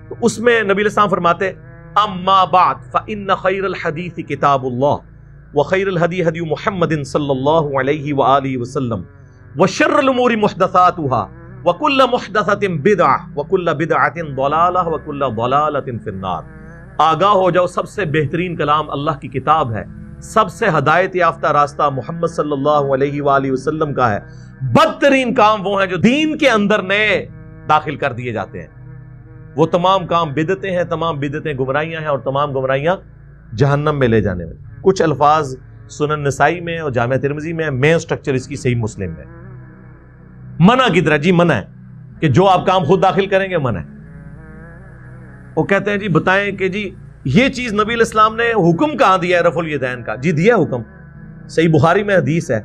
تو اس میں نبی علیہ السلام فرماتے اما بعد فإن خیر الحدیث کتاب اللہ وخیر الہدی ہدی محمد صلی اللہ علیہ وآلہ وسلم وشر الامور محدثاتها وکل محدثۃ بدعہ وکل بدعۃ ضلالہ وکل ضلالۃ فی النار. آگاہ ہو جاؤ سب سے بہترین کلام اللہ کی کتاب ہے، سب سے ہدایت یافتہ راستہ محمد صلی اللہ علیہ وآلہ وسلم کا ہے. بدترین کام وہ ہیں جو دین کے اندر نئے داخل کر دیے جاتے ہیں. وہ تمام کام بدعتیں ہیں، تمام بدعتیں گمراہیاں ہیں، اور تمام گمراہیاں جہنم میں لے جانے والی. کچھ الفاظ سنن نسائی میں اور جامع ترمذی میں، مین سٹرکچر اس کی صحیح مسلم میں. منع کدھر ہے؟ جی منع ہے کہ جو آپ کام خود داخل کریں گے منع ہے. وہ کہتے ہیں جی بتائیں کہ جی یہ چیز نبی علیہ السلام نے حکم کہاں دیا ہے رفع الیدین کا؟ جی دیا حکم، صحیح بخاری میں حدیث ہے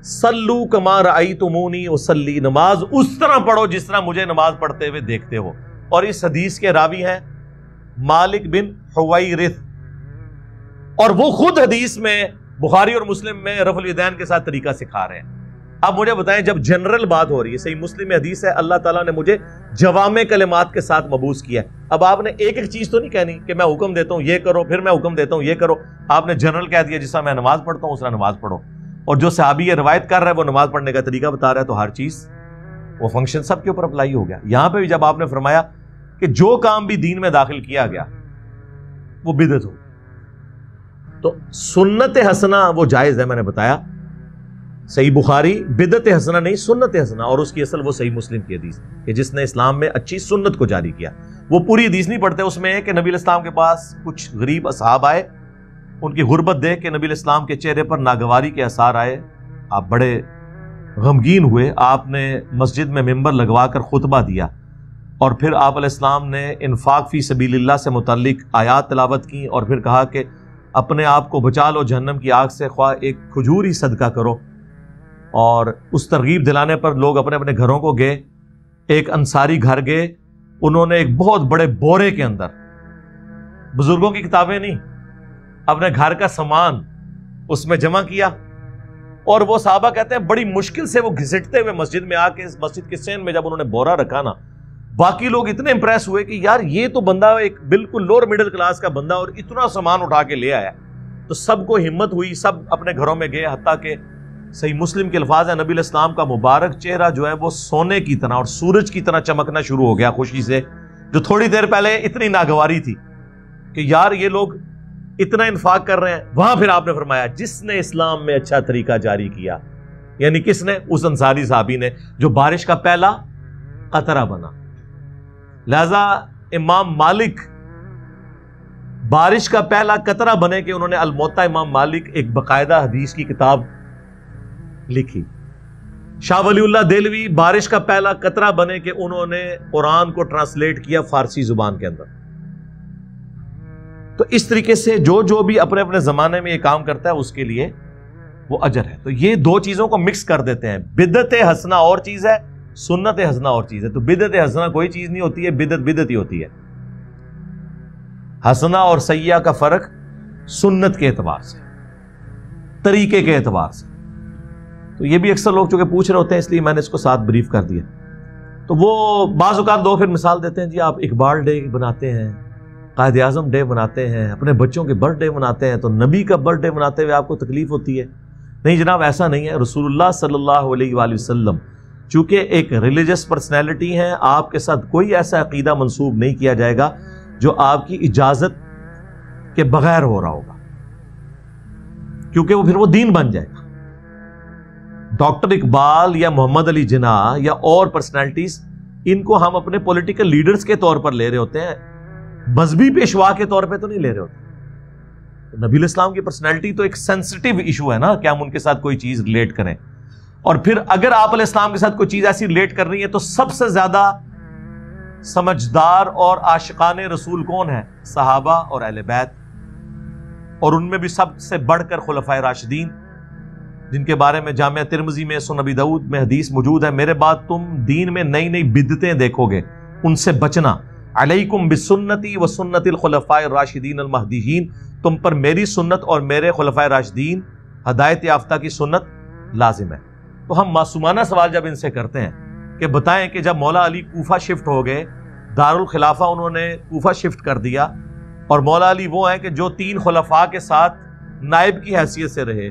سلو کما رأیتمونی اصلی، نماز اس طرح پڑھو جس طرح مجھے نماز پڑھتے ہوئے دیکھتے ہو. اور اس حدیث کے راوی ہیں مالک بن حویرث، اور وہ خود حدیث میں بخاری اور مسلم میں رفع الیدین کے ساتھ طریقہ سکھا رہے ہیں. اب مجھے بتائیں، جب جنرل بات ہو رہی ہے، صحیح مسلم میں حدیث ہے اللہ تعالیٰ نے مجھے جوامع کلمات کے ساتھ مبعوث کیا ہے. اب آپ نے ایک ایک چیز تو نہیں کہنی کہ میں حکم دیتا ہوں یہ کرو، پھر میں حکم دیتا ہوں یہ کرو. آپ نے جنرل کہہ دیا، جس طرح میں نماز پڑھتا ہوں اس طرح نماز پڑھو. اور جو صحابی یہ روایت کر رہا ہے وہ نماز پڑھنے کا طریقہ بتا رہا ہے، تو ہر چیز وہ فنکشن سب کے اوپر اپلائی ہو گیا. یہاں پہ بھی جب آپ نے فرمایا کہ جو کام بھی دین میں داخل کیا گیا وہ بدعت ہو، تو سنت حسنہ وہ جائز ہے. میں نے بتایا صحیح بخاری بدعت حسنہ نہیں، سنت حسنہ، اور اس کی اصل وہ صحیح مسلم کی حدیث کہ جس نے اسلام میں اچھی سنت کو جاری کیا. وہ پوری حدیث نہیں پڑھتے، اس میں ہے کہ نبی علیہ السلام کے پاس کچھ غریب اصحاب آئے، ان کی غربت دیکھ کے نبی علیہ السلام کے چہرے پر ناگواری کے آثار آئے، آپ بڑے غمگین ہوئے. آپ نے مسجد میں ممبر لگوا کر خطبہ دیا، اور پھر آپ علیہ السلام نے انفاق فی سبیل اللہ سے متعلق آیات تلاوت کی، اور پھر کہا کہ اپنے آپ کو بچا لو جہنم کی آگ سے، خواہ ایک کھجور ہی صدقہ کرو. اور اس ترغیب دلانے پر لوگ اپنے اپنے گھروں کو گئے. ایک انصاری گھر گئے، انہوں نے ایک بہت بڑے بورے کے اندر، بزرگوں کی کتابیں نہیں، اپنے گھر کا سامان اس میں جمع کیا. اور وہ صحابہ کہتے ہیں بڑی مشکل سے وہ گھسٹتے ہوئے مسجد میں آ کے اس مسجد کے سین میں جب انہوں نے بورا رکھا نا، باقی لوگ اتنے امپریس ہوئے کہ یار یہ تو بندہ ایک بالکل لوور مڈل کلاس کا بندہ اور اتنا سامان اٹھا کے لے آیا. تو سب کو ہمت ہوئی، سب اپنے گھروں میں گئے، حتیٰ کہ صحیح مسلم کے الفاظ ہیں نبی علیہ السلام کا مبارک چہرہ جو ہے وہ سونے کی طرح اور سورج کی طرح چمکنا شروع ہو گیا خوشی سے، جو تھوڑی دیر پہلے اتنی ناگواری تھی کہ یار یہ لوگ اتنا انفاق کر رہے ہیں. وہاں پھر آپ نے فرمایا جس نے اسلام میں اچھا طریقہ جاری کیا، یعنی کس نے؟ اس انصاری صحابی نے جو بارش کا پہلا قطرہ بنا. لہذا امام مالک بارش کا پہلا قطرہ بنے کہ انہوں نے الموطا امام مالک ایک باقاعدہ حدیث کی کتاب لکھی. شاہ ولی اللہ دہلوی بارش کا پہلا قطرہ بنے کہ انہوں نے قرآن کو ٹرانسلیٹ کیا فارسی زبان کے اندر. تو اس طریقے سے جو بھی اپنے اپنے زمانے میں یہ کام کرتا ہے اس کے لیے وہ اجر ہے. تو یہ دو چیزوں کو مکس کر دیتے ہیں. بدعت حسنہ اور چیز ہے، سنت حسنہ اور چیز ہے. تو بدعت حسنہ کوئی چیز نہیں ہوتی ہے، بدعت ہی ہوتی ہے. حسنہ اور سیئہ کا فرق سنت کے اعتبار سے، طریقے کے اعتبار سے. تو یہ بھی اکثر لوگ چونکہ پوچھ رہے ہوتے ہیں، اس لیے میں نے اس کو ساتھ بریف کر دیا. تو وہ بعض اوقات دو پھر مثال دیتے ہیں، جی آپ اقبال ڈے بناتے ہیں، قائد اعظم ڈے مناتے ہیں، اپنے بچوں کے برتھ ڈے مناتے ہیں، تو نبی کا برتھ ڈے مناتے ہوئے آپ کو تکلیف ہوتی ہے. نہیں جناب، ایسا نہیں ہے. رسول اللہ صلی اللہ علیہ وآلہ وسلم چونکہ ایک ریلیجس پرسنالٹی ہیں، آپ کے ساتھ کوئی ایسا عقیدہ منسوب نہیں کیا جائے گا جو آپ کی اجازت کے بغیر ہو رہا ہوگا، کیونکہ وہ پھر وہ دین بن جائے گا. ڈاکٹر اقبال یا محمد علی جناح یا اور پرسنالٹیز، ان کو ہم اپنے پولیٹیکل لیڈرز کے طور پر لے رہے ہوتے ہیں، مذہبی پیشوا کے طور پہ تو نہیں لے رہے ہوتے. نبی علیہ السلام کی پرسنالٹی تو ایک سینسٹیو ایشو ہے نا کہ ہم ان کے ساتھ کوئی چیز ریلیٹ کریں. اور پھر اگر آپ علیہ السلام کے ساتھ کوئی چیز ایسی ریلیٹ کر رہی ہے تو سب سے زیادہ سمجھدار اور عاشقان رسول کون ہے؟ صحابہ اور اہل بیت، اور ان میں بھی سب سے بڑھ کر خلفائے راشدین، جن کے بارے میں جامعہ ترمذی میں سنن ابی داؤد میں حدیث موجود ہے، میرے بعد تم دین میں نئی نئی بدعتیں دیکھو گے، ان سے بچنا. علیکم بسنتی و سنت الخلفاء الراشدین المہدیین، تم پر میری سنت اور میرے خلفائے راشدین ہدایت یافتہ کی سنت لازم ہے. تو ہم معصومانہ سوال جب ان سے کرتے ہیں کہ بتائیں کہ جب مولا علی کوفہ شفٹ ہو گئے، دارالخلافہ انہوں نے کوفہ شفٹ کر دیا، اور مولا علی وہ ہیں کہ جو 3 خلفاء کے ساتھ نائب کی حیثیت سے رہے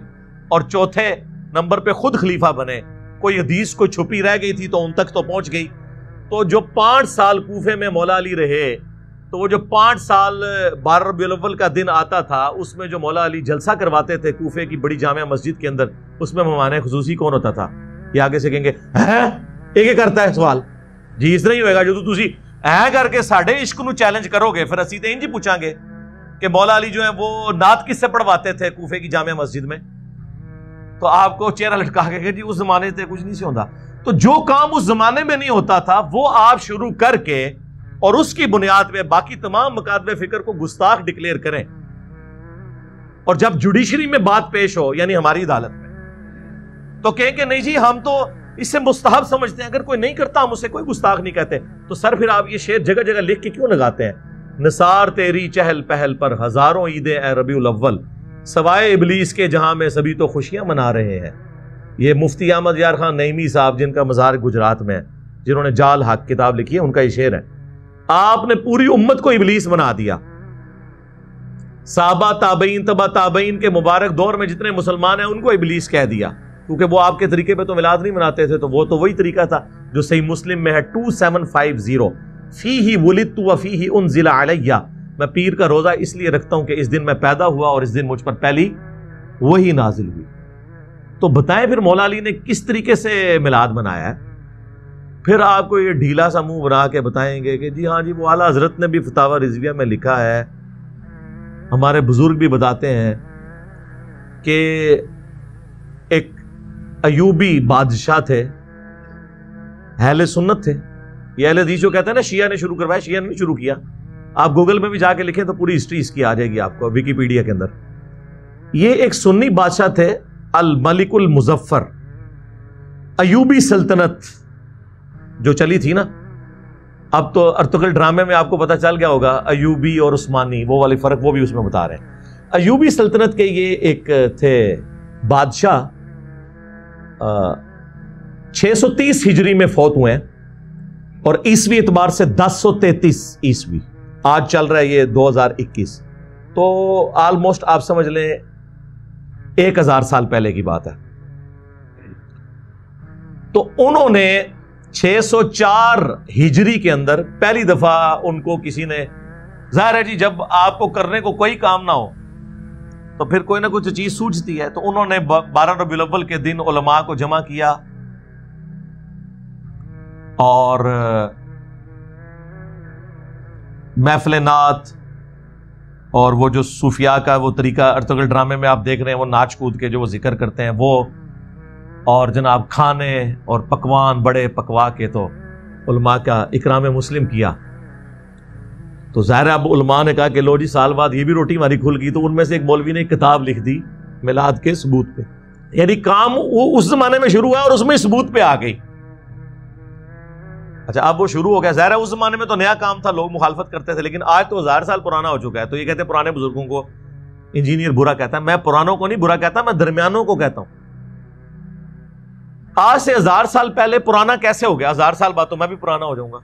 اور چوتھے نمبر پہ خود خلیفہ بنے. کوئی حدیث کوئی چھپی رہ گئی تھی تو ان تک تو پہنچ گئی. تو جو 5 سال کوفے میں مولا علی رہے، تو وہ جو 5 سال 12 ربیع الاول کا دن آتا تھا، اس میں جو مولا علی جلسہ کرواتے تھے کوفے کی بڑی جامع مسجد کے اندر، اس میں مہمان خصوصی کون ہوتا تھا؟ یہ آگے سے کہیں گے ایک کرتا ہے سوال، جی اس طرح ہی ہوئے گا جو تسی کر کے ساڈے عشق نو چیلنج کرو گے، پھر اسی تے انج ہی پوچھاں گے کہ مولا علی جو ہیں وہ نعت کس سے پڑھواتے تھے کوفے کی جامع مسجد میں. تو آپ کو چہرہ لٹکا کے کہ جی اس زمانے سے کچھ نہیں سے ہوتا. تو جو کام اس زمانے میں نہیں ہوتا تھا وہ آپ شروع کر کے اور اس کی بنیاد پہ باقی تمام مکاتب فکر کو گستاخ ڈکلیئر کریں، اور جب جوڈیشری میں بات پیش ہو، یعنی ہماری عدالت میں، تو کہیں کہ نہیں جی ہم تو اس سے مستحب سمجھتے ہیں، اگر کوئی نہیں کرتا ہم اسے کوئی گستاخ نہیں کہتے. تو سر پھر آپ یہ شعر جگہ جگہ لکھ کے کیوں لگاتے ہیں؟ نثار تیری چہل پہل پر ہزاروں عیدیں اے ربیع الاول، سوائے ابلیس کے جہاں میں سبھی تو خوشیاں منا رہے ہیں. یہ مفتی احمد یار خان نعیمی صاحب جن کا مزار گجرات میں ہے، جنہوں نے جال حق کتاب لکھی ہے، ان کا یہ شعر ہے. آپ نے پوری امت کو ابلیس بنا دیا. صحابہ تابعین تبع تابعین کے مبارک دور میں جتنے مسلمان ہیں ان کو ابلیس کہہ دیا، کیونکہ وہ آپ کے طریقے پہ تو میلاد نہیں مناتے تھے. تو وہ تو وہی طریقہ تھا جو صحیح مسلم میں ہے 2750، فیہ ولدت وفیہ انزل علیہ، میں پیر کا روزہ اس لیے رکھتا ہوں کہ اس دن میں پیدا ہوا اور اس دن مجھ پر پہلی وہی نازل ہوئی. تو بتائیں پھر مولا علی نے کس طریقے سے میلاد منایا ہے؟ پھر آپ کو یہ ڈھیلا سا منہ بنا کے بتائیں گے کہ جی ہاں جی وہ اعلیٰ حضرت نے بھی فتاوی رضویہ میں لکھا ہے، ہمارے بزرگ بھی بتاتے ہیں کہ ایک ایوبی بادشاہ تھے، اہل سنت تھے. یہ اہل حدیث جو کہتے ہیں نا شیعہ نے شروع کروایا، شیعہ نے نہیں شروع کیا. آپ گوگل میں بھی جا کے لکھیں تو پوری ہسٹری اس کی آ جائے گی آپ کو، ویکیپیڈیا کے اندر. یہ ایک سنی بادشاہ تھے، الملک المظفر. ایوبی سلطنت جو چلی تھی نا، اب تو ارطغرل ڈرامے میں آپ کو پتہ چل گیا ہوگا ایوبی اور عثمانی وہ والی فرق وہ بھی اس میں بتا رہے ہیں. ایوبی سلطنت کے یہ ایک تھے بادشاہ، 630 ہجری میں فوت ہوئے ہیں اور عیسوی اعتبار سے 1033 عیسوی، آج چل رہا ہے یہ 2021، تو آلموسٹ آپ سمجھ لیں 1000 سال پہلے کی بات ہے. تو انہوں نے 604 ہجری کے اندر پہلی دفعہ ان کو کسی نے، ظاہر ہے جی جب آپ کو کرنے کو کوئی کام نہ ہو تو پھر کوئی نہ کوئی چیز سوچتی ہے، تو انہوں نے 12 ربیع الاول کے دن علماء کو جمع کیا اور محفل نعت اور وہ جو صوفیاء کا وہ طریقہ ارطغرل ڈرامے میں آپ دیکھ رہے ہیں، وہ ناچ کود کے جو وہ ذکر کرتے ہیں وہ، اور جناب کھانے اور پکوان بڑے پکوا کے تو علماء کا اکرام مسلم کیا. تو ظاہر اب علماء نے کہا کہ لو جی سال بعد یہ بھی روٹی ہماری کھل گئی. تو ان میں سے ایک مولوی نے ایک کتاب لکھ دی میلاد کے ثبوت پہ، یعنی کام وہ اس زمانے میں شروع ہوا اور اس میں ثبوت پہ آ گئی. اچھا اب وہ شروع ہو گیا، ظاہر ہے اس زمانے میں تو نیا کام تھا، لوگ مخالفت کرتے تھے، لیکن آج تو 1000 سال پرانا ہو چکا ہے. تو یہ کہتے ہیں پرانے بزرگوں کو انجینئر برا کہتا ہے. میں پرانوں کو نہیں برا کہتا، میں درمیانوں کو کہتا ہوں. آج سے 1000 سال پہلے پرانا کیسے ہو گیا؟ 1000 سال بعد تو میں بھی پرانا ہو جاؤں گا.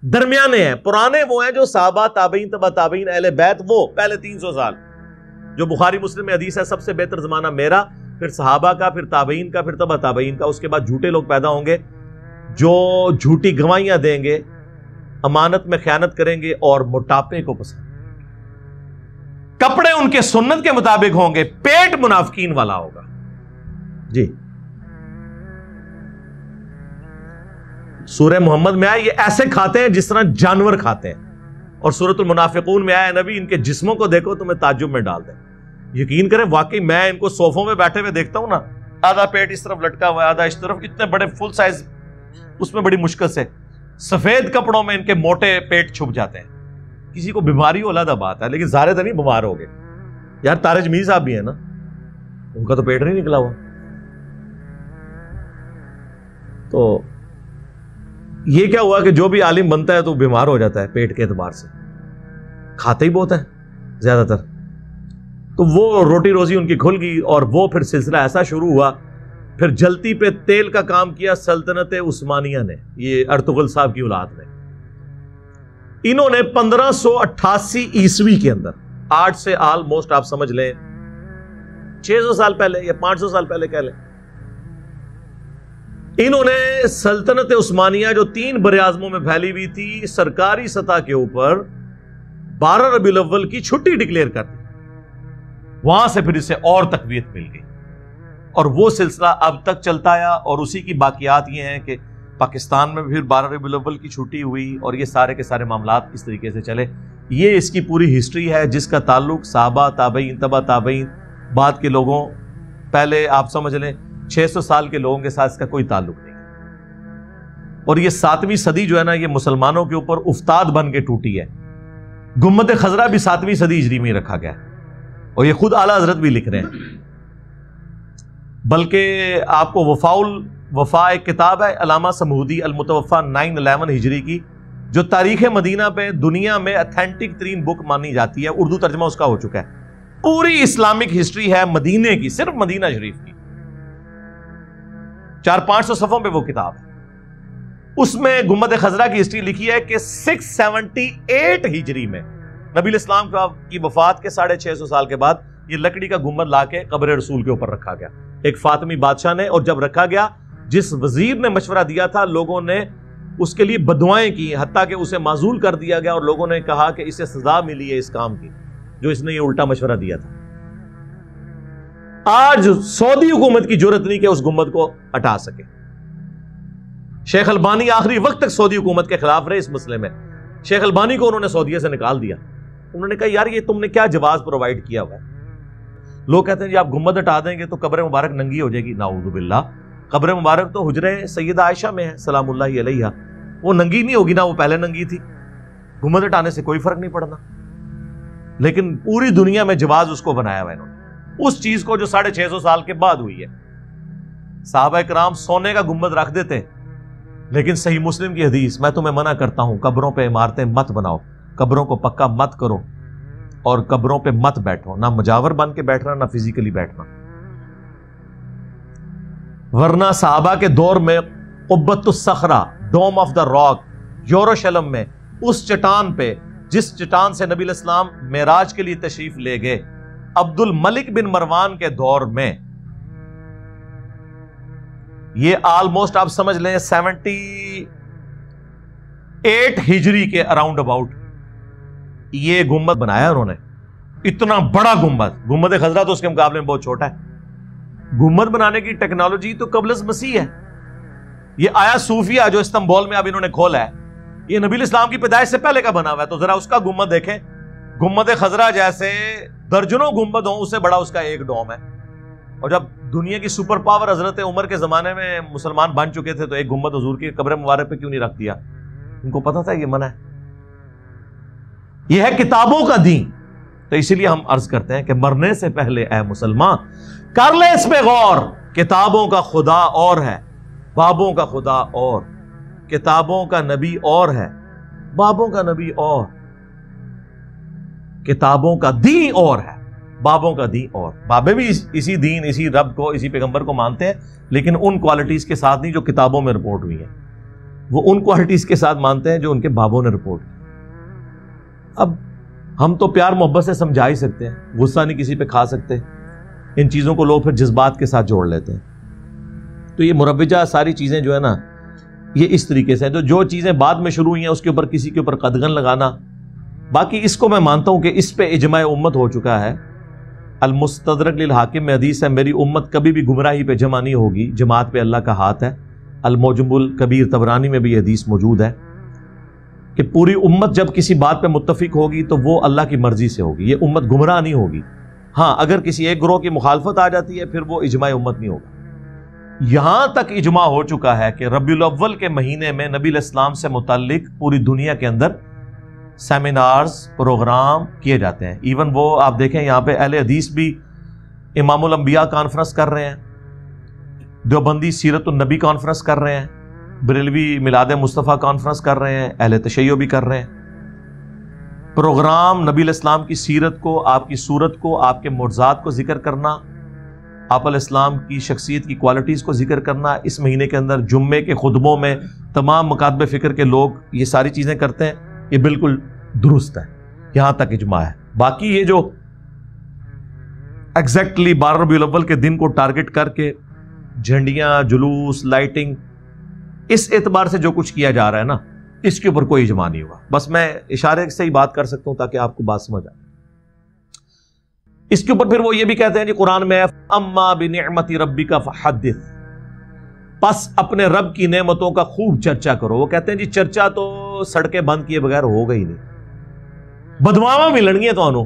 درمیانے ہیں، پرانے وہ ہیں جو صحابہ تابعین تبع تابعین اہل بیت، وہ پہلے 300 سال جو بخاری مسلم میں حدیث ہے سب سے بہتر زمانہ میرا، پھر صحابہ کا، پھر تابعین کا، پھر تبع تابعین کا. اس کے بعد جھوٹے لوگ پیدا ہوں گے جو جھوٹی گواہیاں دیں گے، امانت میں خیانت کریں گے اور موٹاپے کو پسند. کپڑے ان کے سنت کے مطابق ہوں گے، پیٹ منافقین والا ہوگا. جی سورہ محمد میں آیا یہ ایسے کھاتے ہیں جس طرح جانور کھاتے ہیں، اور سورۃ المنافقون میں آیا نبی ان کے جسموں کو دیکھو تمہیں تعجب میں ڈال دیں. یقین کریں واقعی میں ان کو صوفوں میں بیٹھے ہوئے دیکھتا ہوں نا، آدھا پیٹ اس طرف لٹکا ہوا ہے آدھا اس طرف، اتنے بڑے فل سائز، اس میں بڑی مشکل سے سفید کپڑوں میں ان کے موٹے پیٹ چھپ جاتے ہیں. کسی کو بیماری ہو علیحدہ بات ہے، لیکن سارے تو نہیں بیمار ہو گئے. یار تارج میر صاحب بھی ہیں نا، ان کا تو پیٹ نہیں نکلا ہوا. تو یہ کیا ہوا کہ جو بھی عالم بنتا ہے تو بیمار ہو جاتا ہے پیٹ کے اعتبار سے، کھاتے ہی بہت ہے زیادہ تر. تو وہ روٹی روزی ان کی کھل گئی اور وہ پھر سلسلہ ایسا شروع ہوا. پھر جلتی پہ تیل کا کام کیا سلطنت عثمانیہ نے، یہ ارطغرل صاحب کی اولاد نے. انہوں نے 1588 عیسوی کے اندر، آج سے آلموسٹ آپ سمجھ لیں 600 سال پہلے یا 500 سال پہلے کہہ لیں، انہوں نے سلطنت عثمانیہ جو 3 براعظموں میں پھیلی ہوئی تھی، سرکاری سطح کے اوپر 12 ربیع الاول کی چھٹی ڈکلیئر کر دی. وہاں سے پھر اسے اور تقویت مل گئی اور وہ سلسلہ اب تک چلتا آیا. اور اسی کی باقیات یہ ہیں کہ پاکستان میں پھر 12 ربیع الاول کی چھٹی ہوئی اور یہ سارے کے سارے معاملات اس طریقے سے چلے. یہ اس کی پوری ہسٹری ہے جس کا تعلق صحابہ تابعین تبع تابعین بعد کے لوگوں، پہلے آپ سمجھ لیں 600 سال کے لوگوں کے ساتھ اس کا کوئی تعلق نہیں. اور یہ 7ویں صدی جو ہے نا، یہ مسلمانوں کے اوپر افتاد بن کے ٹوٹی ہے. گنبد خضرا بھی 7ویں صدی ہجری میں رکھا گیا اور یہ خود اعلیٰ حضرت بھی لکھ رہے ہیں. بلکہ آپ کو وفا ایک کتاب ہے علامہ سمودی المتوفا 911 ہجری کی، جو تاریخ مدینہ پہ دنیا میں اتھینٹک ترین بک مانی جاتی ہے، اردو ترجمہ اس کا ہو چکا ہے۔ پوری اسلامک ہسٹری ہے مدینے کی، صرف مدینہ شریف کی، 400-500 صفحوں پہ وہ کتاب ہے۔ اس میں گنبد خضرا کی ہسٹری لکھی ہے کہ 678 ہجری میں نبی الاسلام کی وفات کے 650 سال کے بعد یہ لکڑی کا گنبد لا کے قبر رسول کے اوپر رکھا گیا ایک فاطمی بادشاہ نے، اور جب رکھا گیا جس وزیر نے مشورہ دیا تھا لوگوں نے اس کے لیے بددعائیں کی، حتیٰ کہ اسے معزول کر دیا گیا، اور لوگوں نے کہا کہ اسے سزا ملی ہے اس کام کی جو اس نے یہ الٹا مشورہ دیا تھا۔ آج سعودی حکومت کی جرأت نہیں کہ اس گنبد کو ہٹا سکے۔ شیخ البانی آخری وقت تک سعودی حکومت کے خلاف رہے اس مسئلے میں۔ شیخ البانی کو انہوں نے سعودیہ سے نکال دیا، انہوں نے کہا یار یہ تم نے کیا جواز پرووائڈ کیا ہوا ہے۔ لوگ کہتے ہیں جی آپ گنبد ہٹا دیں گے تو قبر مبارک ننگی ہو جائے گی، نعوذ باللہ۔ قبر مبارک تو حجرے سیدہ عائشہ میں ہے سلام اللہ علیہا، وہ ننگی نہیں ہوگی نا، وہ پہلے ننگی تھی، گنبد ہٹانے سے کوئی فرق نہیں پڑنا۔ لیکن پوری دنیا میں جواز اس کو بنایا ہوا انہوں نے، اس چیز کو جو 650 سال کے بعد ہوئی ہے۔ صحابہ کرام سونے کا گنبد رکھ دیتے، لیکن صحیح مسلم کی حدیث، میں تمہیں منع کرتا ہوں قبروں پہ عمارتیں مت بناؤ، قبروں کو پکا مت کرو، اور قبروں پہ مت بیٹھو، نہ مجاور بن کے بیٹھنا نہ فزیکلی بیٹھنا۔ ورنہ صحابہ کے دور میں قبۃ الصخرہ، ڈوم آف دا راک، یروشلم میں اس چٹان پہ جس چٹان سے نبی الاسلام معراج کے لیے تشریف لے گئے، عبد الملک بن مروان کے دور میں، یہ آلموسٹ آپ سمجھ لیں 78 ہجری کے اراؤنڈ اباؤٹ یہ گنبد بنایا انہوں نے۔ اتنا بڑا گنبد خضرا تو اس کے مقابلے میں بہت چھوٹا ہے۔ گنبد بنانے کی ٹیکنالوجی تو قبل از مسیح ہے۔ یہ آیا صوفیہ جو استنبول میں اب انہوں نے کھولا ہے، یہ نبی الاسلام کی پیدائش سے پہلے کا بنا ہوا ہے، تو ذرا اس کا گنبد دیکھیں، گنبد خضرا جیسے درجنوں گنبد ہوں، اس سے بڑا اس کا ایک ڈوم ہے۔ اور جب دنیا کی سپر پاور حضرت عمر کے زمانے میں مسلمان بن چکے تھے تو ایک گنبد حضور کی قبر مبارک پہ کیوں نہیں رکھ دیا؟ ان کو پتا تھا یہ منع ہے، یہ ہے کتابوں کا دین۔ تو اسی لیے ہم عرض کرتے ہیں کہ مرنے سے پہلے اے مسلمان کر لے اس پہ غور، کتابوں کا خدا اور ہے، بابوں کا خدا اور، کتابوں کا نبی اور ہے، بابوں کا نبی اور، کتابوں کا دین اور ہے، بابوں کا دین اور۔ بابے بھی اسی دین، اسی رب کو، اسی پیغمبر کو مانتے ہیں، لیکن ان کوالٹیز کے ساتھ نہیں جو کتابوں میں رپورٹ ہوئی ہیں، وہ ان کوالٹیز کے ساتھ مانتے ہیں جو ان کے بابوں نے رپورٹ کی۔ اب ہم تو پیار محبت سے سمجھا ہی سکتے ہیں، غصہ نہیں کسی پہ کھا سکتے، ان چیزوں کو لوگ پھر جذبات کے ساتھ جوڑ لیتے ہیں۔ تو یہ مروجہ ساری چیزیں جو ہے نا، یہ اس طریقے سے تو جو چیزیں بعد میں شروع ہوئی ہیں اس کے اوپر کسی کے اوپر قدغن لگانا، باقی اس کو میں مانتا ہوں کہ اس پہ اجماع امت ہو چکا ہے۔ المستدرک للحاکم میں حدیث ہے، میری امت کبھی بھی گمراہی پہ جمع نہیں ہوگی، جماعت پہ اللہ کا ہاتھ ہے۔ المعجم الکبیر طبرانی میں بھی یہ حدیث موجود ہے کہ پوری امت جب کسی بات پہ متفق ہوگی تو وہ اللہ کی مرضی سے ہوگی، یہ امت گمراہ نہیں ہوگی۔ ہاں اگر کسی ایک گروہ کی مخالفت آ جاتی ہے پھر وہ اجماع امت نہیں ہوگا۔ یہاں تک اجماع ہو چکا ہے کہ ربیع الاول کے مہینے میں نبی الاسلام سے متعلق پوری دنیا کے اندر سیمینارز، پروگرام کیے جاتے ہیں۔ ایون وہ آپ دیکھیں یہاں پہ اہل حدیث بھی امام الانبیاء کانفرنس کر رہے ہیں، دیوبندی سیرت النبی کانفرنس کر رہے ہیں، بریلوی میلاد مصطفیٰ کانفرنس کر رہے ہیں، اہل تشیع بھی کر رہے ہیں۔ پروگرام نبی الاسلام کی سیرت کو، آپ کی صورت کو، آپ کے معجزات کو ذکر کرنا، آپ علیہ السلام کی شخصیت کی کوالٹیز کو ذکر کرنا، اس مہینے کے اندر جمعے کے خطبوں میں تمام مکاتب فکر کے لوگ یہ ساری چیزیں کرتے ہیں، یہ بالکل درست ہے، یہاں تک اجماع ہے۔ باقی یہ جو ایگزیکٹلی 12 ربیع الاول کے دن کو ٹارگٹ کر کے جھنڈیاں، جلوس، لائٹنگ، اس اعتبار سے جو کچھ کیا جا رہا ہے نا، اس کے اوپر کوئی اجماع نہیں ہوا۔ بس میں اشارے سے ہی بات کر سکتا ہوں تاکہ آپ کو بات سمجھ آئے۔ اس کے اوپر پھر وہ یہ بھی کہتے ہیں جی قرآن میں اما بنعمت ربک فحدث، پس اپنے رب کی نعمتوں کا خوب چرچا کرو۔ وہ کہتے ہیں جی چرچا تو سڑکیں بند کیے بغیر ہوگا ہی نہیں، بدواواں ملن گے تو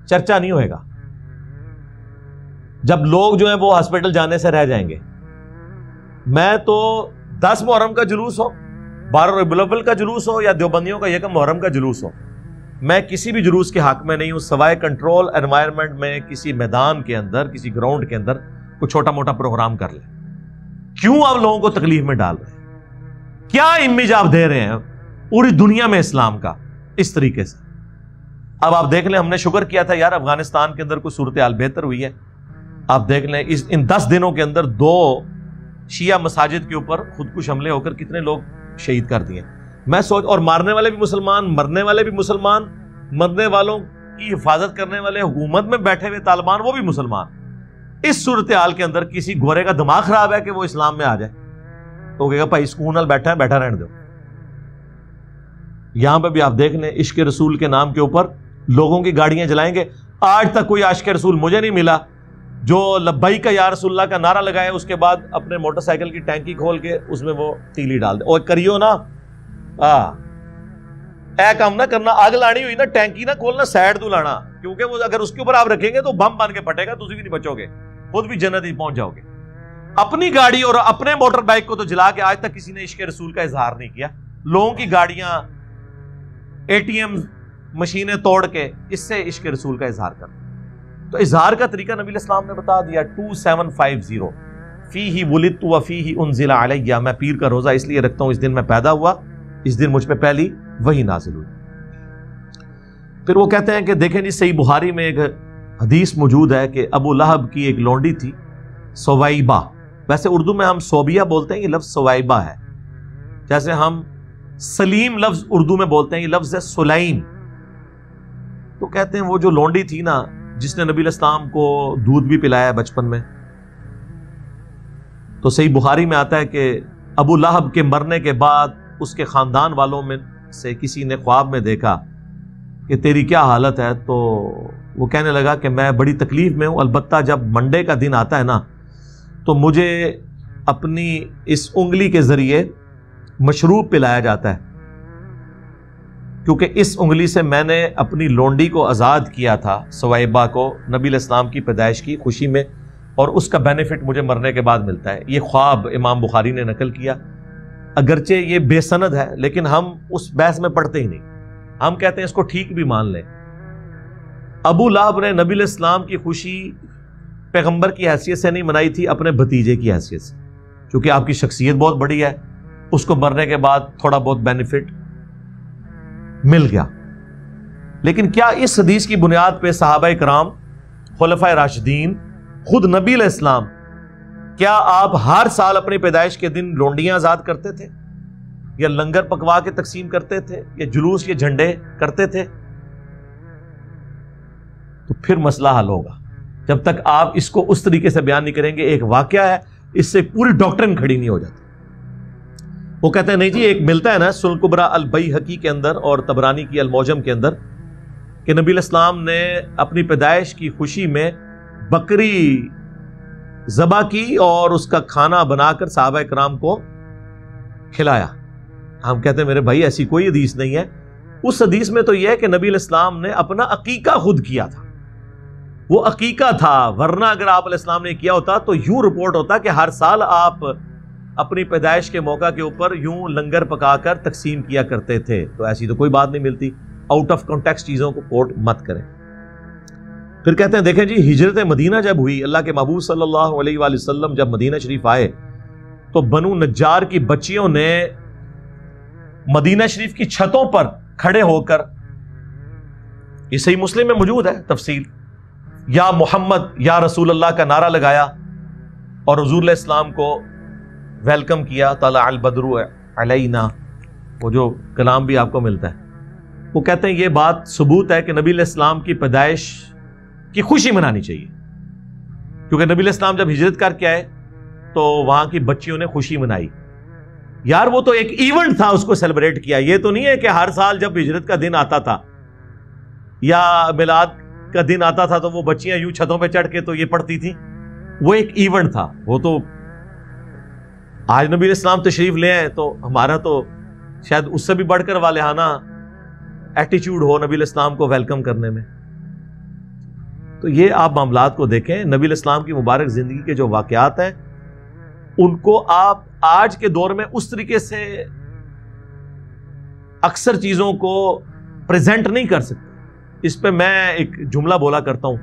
چرچا نہیں ہوئے گا۔ جب لوگ جو ہیں وہ ہاسپٹل جانے سے رہ جائیں گے، میں تو 10 محرم کا جلوس ہو، 12 ربیع الاول کا جلوس ہو، یا دیوبندیوں کا 1 محرم کا جلوس ہو، میں کسی بھی جلوس کے حق میں نہیں ہوں سوائے کنٹرول انوائرمنٹ میں، کسی میدان کے اندر، کسی گراؤنڈ کے اندر کوئی چھوٹا موٹا پروگرام کر لیں. کیوں آپ لوگوں کو تکلیف میں ڈال رہے ہیں؟ کیا امیج آپ دے رہے ہیں پوری دنیا میں اسلام کا اس طریقے سے؟ اب آپ دیکھ لیں، ہم نے شکر کیا تھا یار افغانستان کے اندر کوئی صورتحال بہتر ہوئی ہے. آپ دیکھ لیں ان 10 دنوں کے اندر 2 شیعہ مساجد کے اوپر خودکش حملے ہو کر کتنے لوگ شہید کر دیے. میں سوچ، اور مارنے والے بھی مسلمان، مرنے والے بھی مسلمان، مرنے والوں کی حفاظت کرنے والے حکومت میں بیٹھے ہوئے طالبان وہ بھی مسلمان. اس صورتحال کے اندر کسی گورے کا دماغ خراب ہے کہ وہ اسلام میں آ جائے تو کہے گا بھائی سکون نال بیٹھا ہے، بیٹھا رہنے دو. یہاں پہ بھی آپ دیکھ لیں عشق رسول کے نام کے اوپر لوگوں کی گاڑیاں جلائیں گے. آج تک کوئی عاشق رسول مجھے نہیں ملا جو لبیک یا رسول اللہ کا نعرہ لگائے اس کے بعد اپنے موٹر سائیکل کی ٹینکی کھول کے اس میں وہ تیلی ڈال دے. اور کریو نا اے کام نہ کرنا، آگ لانی ہوئی نا ٹینکی نہ کھولنا، سائڈ تو لانا، کیونکہ وہ اگر اس کے اوپر آپ رکھیں گے تو بم بن کے پھٹے گا، تسی بھی نہیں بچو گے، خود بھی جنت ہی پہنچ جاؤ گے. اپنی گاڑی اور اپنے موٹر بائک کو تو جلا کے آج تک کسی نے عشق رسول کا اظہار نہیں کیا. لوگوں کی گاڑیاں، اے ٹی ایم مشینیں توڑ کے اس سے عشق رسول کا اظہار کرنا. تو اظہار کا طریقہ نبی الاسلام نے بتا دیا. 2750 فیہ ولدت وفیہ انزل علیہ، میں پیر کا روزہ اس لیے رکھتا ہوں اس دن میں پیدا ہوا، اس دن مجھ پہ پہلی وحی نازل ہوئی. پھر وہ کہتے ہیں کہ دیکھیں جی صحیح بخاری میں ایک حدیث موجود ہے کہ ابو لہب کی ایک لونڈی تھی سویبہ. ویسے اردو میں ہم صوبیہ بولتے ہیں، یہ لفظ سویبہ ہے. جیسے ہم سلیم لفظ اردو میں بولتے ہیں، یہ لفظ ہے سلیم. تو کہتے ہیں وہ جو لونڈی تھی نا جس نے نبی الاسلام کو دودھ بھی پلایا بچپن میں، تو صحیح بخاری میں آتا ہے کہ ابو لہب کے مرنے کے بعد اس کے خاندان والوں میں سے کسی نے خواب میں دیکھا کہ تیری کیا حالت ہے. تو وہ کہنے لگا کہ میں بڑی تکلیف میں ہوں، البتہ جب منڈے کا دن آتا ہے نا تو مجھے اپنی اس انگلی کے ذریعے مشروب پلایا جاتا ہے، کیونکہ اس انگلی سے میں نے اپنی لونڈی کو آزاد کیا تھا سویبہ کو نبی الاسلام کی پیدائش کی خوشی میں، اور اس کا بینیفٹ مجھے مرنے کے بعد ملتا ہے. یہ خواب امام بخاری نے نقل کیا. اگرچہ یہ بے سند ہے لیکن ہم اس بحث میں پڑھتے ہی نہیں، ہم کہتے ہیں اس کو ٹھیک بھی مان لیں. ابو لہب نے نبی الاسلام کی خوشی پیغمبر کی حیثیت سے نہیں منائی تھی، اپنے بھتیجے کی حیثیت سے، کیونکہ آپ کی شخصیت بہت بڑی ہے، اس کو مرنے کے بعد تھوڑا بہت بینیفٹ مل گیا. لیکن کیا اس حدیث کی بنیاد پہ صحابہ کرام، خلفائے راشدین، خود نبی علیہ السلام، کیا آپ ہر سال اپنی پیدائش کے دن لونڈیاں آزاد کرتے تھے، یا لنگر پکوا کے تقسیم کرتے تھے، یا جلوس یا جھنڈے کرتے تھے؟ تو پھر مسئلہ حل ہوگا. جب تک آپ اس کو اس طریقے سے بیان نہیں کریں گے، ایک واقعہ ہے، اس سے پوری ڈاکٹرن کھڑی نہیں ہو جاتی. وہ کہتے ہیں نہیں جی ایک ملتا ہے نا سنن کبریٰ البیہقی کے اندر اور طبرانی کی المعجم کے اندر کہ نبی الاسلام نے اپنی پیدائش کی خوشی میں بکری ذبح کی اور اس کا کھانا بنا کر صحابہ کرام کو کھلایا. ہم کہتے ہیں میرے بھائی ایسی کوئی حدیث نہیں ہے. اس حدیث میں تو یہ ہے کہ نبی علیہ السلام نے اپنا عقیقہ خود کیا تھا، وہ عقیقہ تھا. ورنہ اگر آپ علیہ السلام نے کیا ہوتا تو یوں رپورٹ ہوتا کہ ہر سال آپ اپنی پیدائش کے موقع کے اوپر یوں لنگر پکا کر تقسیم کیا کرتے تھے. تو ایسی تو کوئی بات نہیں ملتی. آؤٹ آف کانٹیکسٹ چیزوں کو کوٹ مت کریں. پھر کہتے ہیں دیکھیں جی ہجرت مدینہ جب ہوئی، اللہ کے محبوب صلی اللہ علیہ وآلہ وسلم جب مدینہ شریف آئے تو بنو نجار کی بچیوں نے مدینہ شریف کی چھتوں پر کھڑے ہو کر، یہ صحیح مسلم میں موجود ہے تفصیل، یا محمد یا رسول اللہ کا نعرہ لگایا اور حضور علیہ السلام کو ویلکم کیا. طلع البدر علینا، وہ جو کلام بھی آپ کو ملتا ہے. وہ کہتے ہیں یہ بات ثبوت ہے کہ نبی علیہ السلام کی پیدائش کی خوشی منانی چاہیے، کیونکہ نبی علیہ السلام جب ہجرت کر کے آئے تو وہاں کی بچیوں نے خوشی منائی. یار وہ تو ایک ایونٹ تھا، اس کو سیلیبریٹ کیا. یہ تو نہیں ہے کہ ہر سال جب ہجرت کا دن آتا تھا یا میلاد کا دن آتا تھا تو وہ بچیاں یوں چھتوں پہ چڑھ کے تو یہ پڑھتی تھیں. وہ ایک ایونٹ تھا. وہ تو آج نبی علیہ السلام تشریف لے آئے تو ہمارا تو شاید اس سے بھی بڑھ کر والہانہ ایٹیچیوڈ ہو نبی علیہ السلام کو ویلکم کرنے میں. تو یہ آپ معاملات کو دیکھیں. نبی علیہ السلام کی مبارک زندگی کے جو واقعات ہیں ان کو آپ آج کے دور میں اس طریقے سے اکثر چیزوں کو پریزنٹ نہیں کر سکتے. اس پہ میں ایک جملہ بولا کرتا ہوں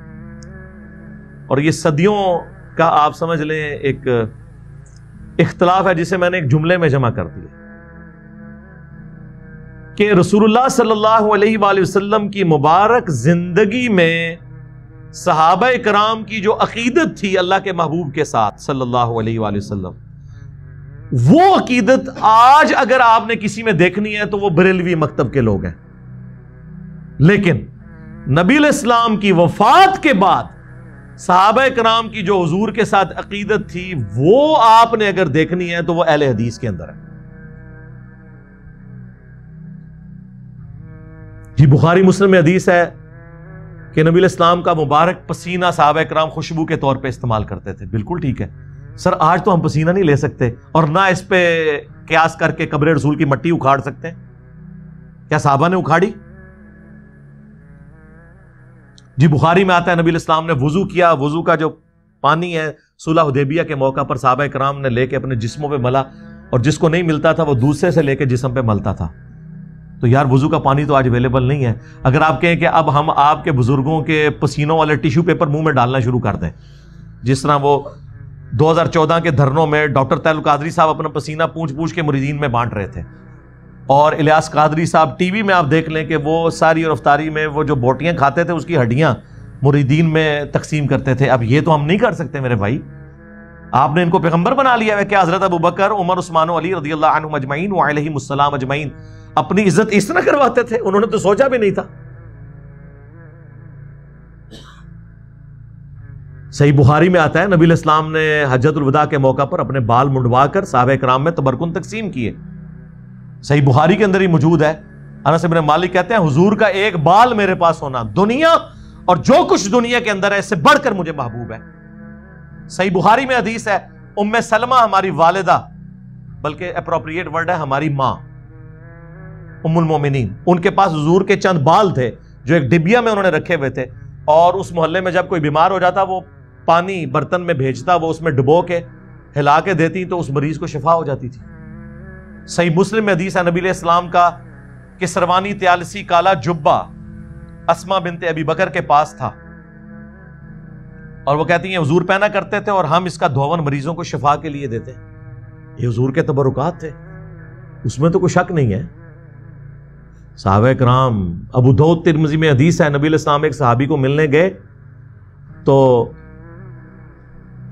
اور یہ صدیوں کا آپ سمجھ لیں ایک اختلاف ہے جسے میں نے ایک جملے میں جمع کر دیا کہ رسول اللہ صلی اللہ علیہ وآلہ وسلم کی مبارک زندگی میں صحابہ کرام کی جو عقیدت تھی اللہ کے محبوب کے ساتھ صلی اللہ علیہ وآلہ وسلم، وہ عقیدت آج اگر آپ نے کسی میں دیکھنی ہے تو وہ بریلوی مکتب کے لوگ ہیں. لیکن نبی علیہ السلام کی وفات کے بعد صحابہ کرام کی جو حضور کے ساتھ عقیدت تھی وہ آپ نے اگر دیکھنی ہے تو وہ اہل حدیث کے اندر ہے. جی بخاری مسلم میں حدیث ہے کہ نبی علیہ السلام کا مبارک پسینہ صحابہ کرام خوشبو کے طور پہ استعمال کرتے تھے. بالکل ٹھیک ہے سر، آج تو ہم پسینہ نہیں لے سکتے اور نہ اس پہ قیاس کر کے قبر رسول کی مٹی اکھاڑ سکتے ہیں. کیا صحابہ نے اکھاڑی؟ جی بخاری میں آتا ہے نبی علیہ السلام نے وضو کیا، وضو کا جو پانی ہے صلح حدیبیہ کے موقع پر صحابہ کرام نے لے کے اپنے جسموں پہ ملا، اور جس کو نہیں ملتا تھا وہ دوسرے سے لے کے جسم پہ ملتا تھا. تو یار وضو کا پانی تو آج اویلیبل نہیں ہے. اگر آپ کہیں کہ اب ہم آپ کے بزرگوں کے پسینوں والے ٹیشو پیپر منہ میں ڈالنا شروع کر دیں، جس طرح وہ 2014 کے دھرنوں میں ڈاکٹر طاہر قادری صاحب اپنا پسینہ پوچھ پوچھ کے مریدین میں بانٹ رہے تھے، اور الیاس قادری صاحب ٹی وی میں آپ دیکھ لیں کہ وہ ساری اور افطاری میں وہ جو بوٹیاں کھاتے تھے اس کی ہڈیاں مریدین میں تقسیم کرتے تھے. اب یہ تو ہم نہیں کر سکتے میرے بھائی. آپ نے ان کو پیغمبر بنا لیا ہے کہ حضرت ابو بکر، عمر، عثمان و علی رضی اللہ عنہم اجمعین وعلیہم السلام اجمعین اپنی عزت اس طرح کرواتے تھے؟ انہوں نے تو سوچا بھی نہیں تھا. صحیح بخاری میں آتا ہے نبی علیہ السلام نے حجۃ الوداع کے موقع پر اپنے بال منڈوا کر صحابہ کرام میں تبرکن تقسیم کیے. صحیح بخاری کے اندر ہی موجود ہے. انس بن مالک کہتے ہیں حضور کا ایک بال میرے پاس ہونا دنیا اور جو کچھ دنیا کے اندر ہے اس سے بڑھ کر مجھے محبوب ہے. صحیح بخاری میں حدیث ہے ام سلمہ ہماری والدہ، بلکہ اپروپریٹ ورڈ ہے ہماری ماں ام المومنین، ان کے پاس حضور کے چند بال تھے جو ایک ڈبیا میں انہوں نے رکھے ہوئے تھے، اور اس محلے میں جب کوئی بیمار ہو جاتا وہ پانی برتن میں بھیجتا، وہ اس میں ڈبو کے ہلا کے دیتی تو اس مریض کو شفا ہو جاتی تھی. صحیح مسلم میں حدیث ہے نبی علیہ السلام کا کہ سروانی تیالسی کالا جبہ اسما بنت ابی بکر کے پاس تھا، اور وہ کہتی ہیں حضور پہنا کرتے تھے اور ہم اس کا دھون مریضوں کو شفا کے لیے دیتے. یہ حضور کے تبرکات تھے، اس میں تو کوئی شک نہیں ہے. صحابہ کرام، ابو داؤد ترمذی میں حدیث ہے نبی علیہ السلام ایک صحابی کو ملنے گئے تو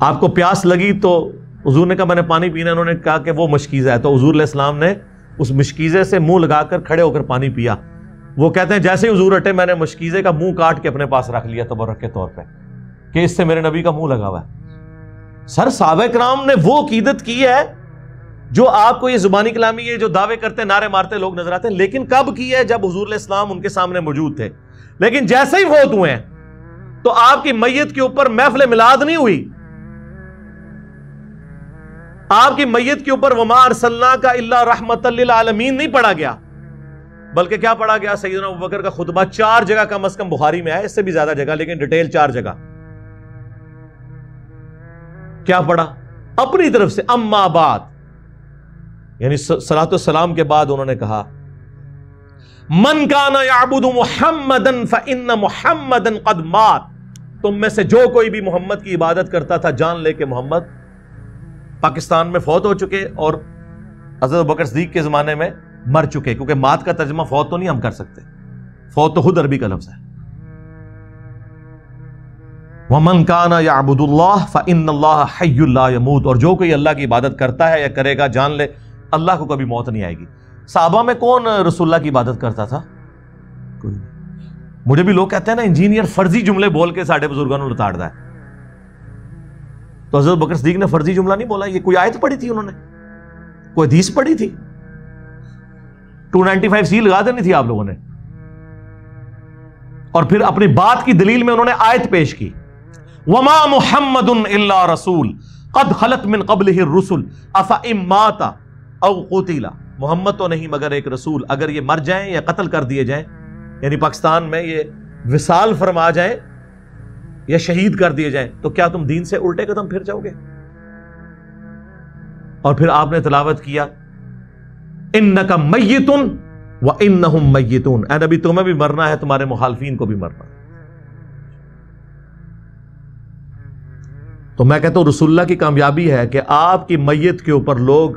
آپ کو پیاس لگی تو حضور نے کہا میں نے پانی پینا. انہوں نے کہا کہ وہ مشکیزہ ہے، تو حضور علیہ السلام نے اس مشکیزے سے منہ لگا کر کھڑے ہو کر پانی پیا. وہ کہتے ہیں جیسے ہی حضور ہٹے میں نے مشکیزے کا منہ کاٹ کے اپنے پاس رکھ لیا تبرک کے طور پہ کہ اس سے میرے نبی کا منہ لگا ہوا ہے. سر صحابہ کرام نے وہ عقیدت کی ہے جو آپ کو یہ زبانی کلامی یہ جو دعوے کرتے نعرے مارتے لوگ نظر آتے ہیں، لیکن کب کی ہے؟ جب حضور علیہ السلام ان کے سامنے موجود تھے. لیکن جیسے ہی فوت ہوئے ہیں تو آپ کی میت کے اوپر محفل میلاد نہیں ہوئی، آپ کی میت کے اوپر وما ارسلناک الا رحمۃ للعالمین نہیں پڑھا گیا، بلکہ کیا پڑھا گیا؟ سیدنا ابوبکر کا خطبہ 4 جگہ کم از کم بخاری میں ہے، اس سے بھی زیادہ جگہ لیکن ڈیٹیل 4 جگہ. کیا پڑھا؟ اپنی طرف سے اما بعد، یعنی صلاۃ والسلام کے بعد انہوں نے کہا من کان یعبد محمدا فان محمدا قد مات. تم میں سے جو کوئی بھی محمد کی عبادت کرتا تھا جان لے کہ محمد پاکستان میں فوت ہو چکے اور حضرت ابوبکر صدیق کے زمانے میں مر چکے، کیونکہ مات کا ترجمہ فوت تو نہیں ہم کر سکتے، فوت تو خود عربی کا لفظ ہے. وَمَنْ كَانَ يَعْبُدُ اللَّهَ فَإِنَّ اللَّهَ حَيٌّ لَا يَمُوتُ. اور جو کوئی اللہ کی عبادت کرتا ہے یا کرے گا جان لے اللہ کو کبھی موت نہیں آئے گی. صحابہ میں کون رسول اللہ کی عبادت کرتا تھا؟ کوئی نہیں. مجھے بھی لوگ کہتے ہیں نا انجینئر فرضی جملے بول کے ساڑھے بزرگوں نے لتاڑ دا ہے. تو حضرت بکر صدیق نے فرضی جملہ نہیں بولا، یہ کوئی آیت پڑھی تھی، انہوں نے کوئی حدیث پڑھی تھی، 295 سی لگا دینی تھی آپ لوگوں نے. اور پھر اپنی بات کی دلیل میں انہوں نے آیت پیش کی وما محمد الا رسول قد خلت من قبلہ الرسل افئن مات او قتل. محمد تو نہیں مگر ایک رسول، اگر یہ مر جائیں یا قتل کر دیے جائیں، یعنی پاکستان میں یہ وصال فرما جائیں یا شہید کر دیے جائیں، تو کیا تم دین سے الٹے قدم پھر جاؤ گے؟ اور پھر آپ نے تلاوت کیا انک میت وانہم میتون. اے نبی تمہیں بھی مرنا ہے، تمہارے مخالفین کو بھی مرنا ہے. تو میں کہتا ہوں رسول اللہ کی کامیابی ہے کہ آپ کی میت کے اوپر لوگ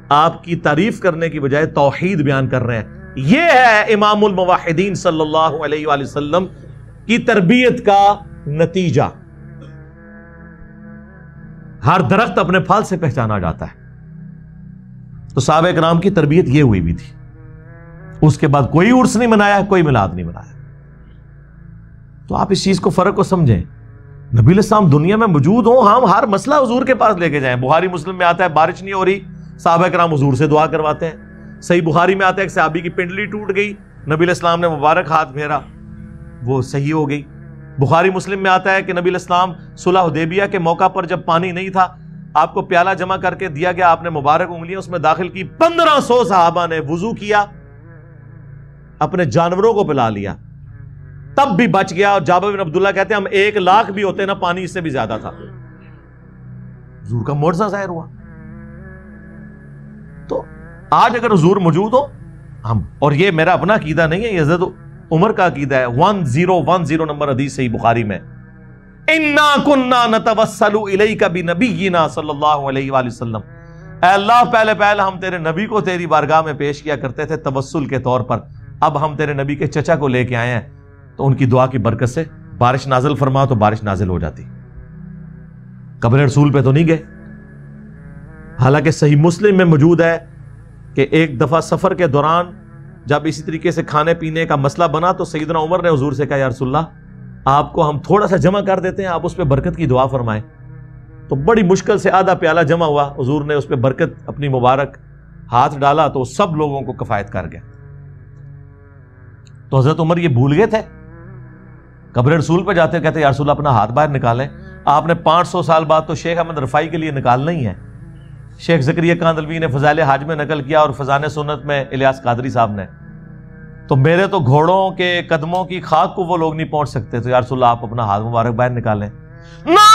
آپ کی تعریف کرنے کی بجائے توحید بیان کر رہے ہیں. یہ ہے امام الموحدین صلی اللہ علیہ وآلہ وسلم کی تربیت کا نتیجہ. ہر درخت اپنے پھل سے پہچانا جاتا ہے. تو صحابہ کرام کی تربیت یہ ہوئی بھی تھی. اس کے بعد کوئی عرس نہیں منایا, کوئی میلاد نہیں منایا. تو آپ اس چیز کو فرق کو سمجھیں. نبی علیہ السلام دنیا میں موجود ہوں, ہم ہر مسئلہ حضور کے پاس لے کے جائیں. بخاری مسلم میں آتا ہے بارش نہیں ہو رہی, صحابہ کرام حضور سے دعا کرواتے ہیں. صحیح بخاری میں آتا ہے کہ صحابی کی پنڈلی ٹوٹ گئی, نبی علیہ السلام نے مبارک ہاتھ پھیرا, وہ صحیح ہو گئی. بخاری مسلم میں آتا ہے کہ نبی علیہ السلام صلح حدیبیہ کے موقع پر جب پانی نہیں تھا, آپ کو پیالہ جمع کر کے دیا گیا, آپ نے مبارک انگلیاں اس میں داخل کی, 1500 صحابہ نے وضو کیا, اپنے جانوروں کو پلا لیا, تب بھی بچ گیا. اور جابر بن عبداللہ کہتے ہیں ہم 1,00,000 بھی ہوتے نا, پانی اس سے بھی زیادہ تھا. حضور کا معجزہ ظاہر ہوا. تو آج اگر حضور موجود ہو ہم, اور یہ میرا اپنا عقیدہ نہیں ہے, یہ حضرت عمر کا عقیدہ ہے. 1010 نمبر حدیث صحیح بخاری میں, اِنَّا كُنَّا نَتَوَسَّلُ إِلَيْكَ بِنَبِيِّنَا صلی اللہ علیہ وآلہ وسلم, اے اللہ پہلے ہم تیرے نبی کو تیری بارگاہ میں پیش کیا کرتے تھے توسل کے طور پر, اب ہم تیرے نبی کے چچا کو لے کے آئے ہیں, تو ان کی دعا کی برکت سے بارش نازل فرما, تو بارش نازل ہو جاتی. قبر رسول پہ تو نہیں گئے. حالانکہ صحیح مسلم میں موجود ہے کہ ایک دفعہ سفر کے دوران جب اسی طریقے سے کھانے پینے کا مسئلہ بنا, تو سیدنا عمر نے حضور سے کہا یا رسول اللہ آپ کو ہم تھوڑا سا جمع کر دیتے ہیں, آپ اس پہ برکت کی دعا فرمائیں. تو بڑی مشکل سے آدھا پیالہ جمع ہوا, حضور نے اس پہ برکت اپنی مبارک ہاتھ ڈالا, تو سب لوگوں کو کفایت کر گیا. تو حضرت عمر یہ بھول گئے تھے, قبر رسول پہ جاتے کہتے یا رسول اللہ اپنا ہاتھ باہر نکالیں. آپ نے 500 سال بعد تو شیخ احمد رفاعی کے لیے نکالنا ہی ہے. شیخ زکریا کاندلوی نے فضائل حاج میں نقل کیا, اور فضان سنت میں الیاس قادری صاحب نے. تو میرے تو گھوڑوں کے قدموں کی خاک کو وہ لوگ نہیں پہنچ سکتے, تو یا رسول اللہ آپ اپنا ہاتھ مبارک باہر نکالیں. نا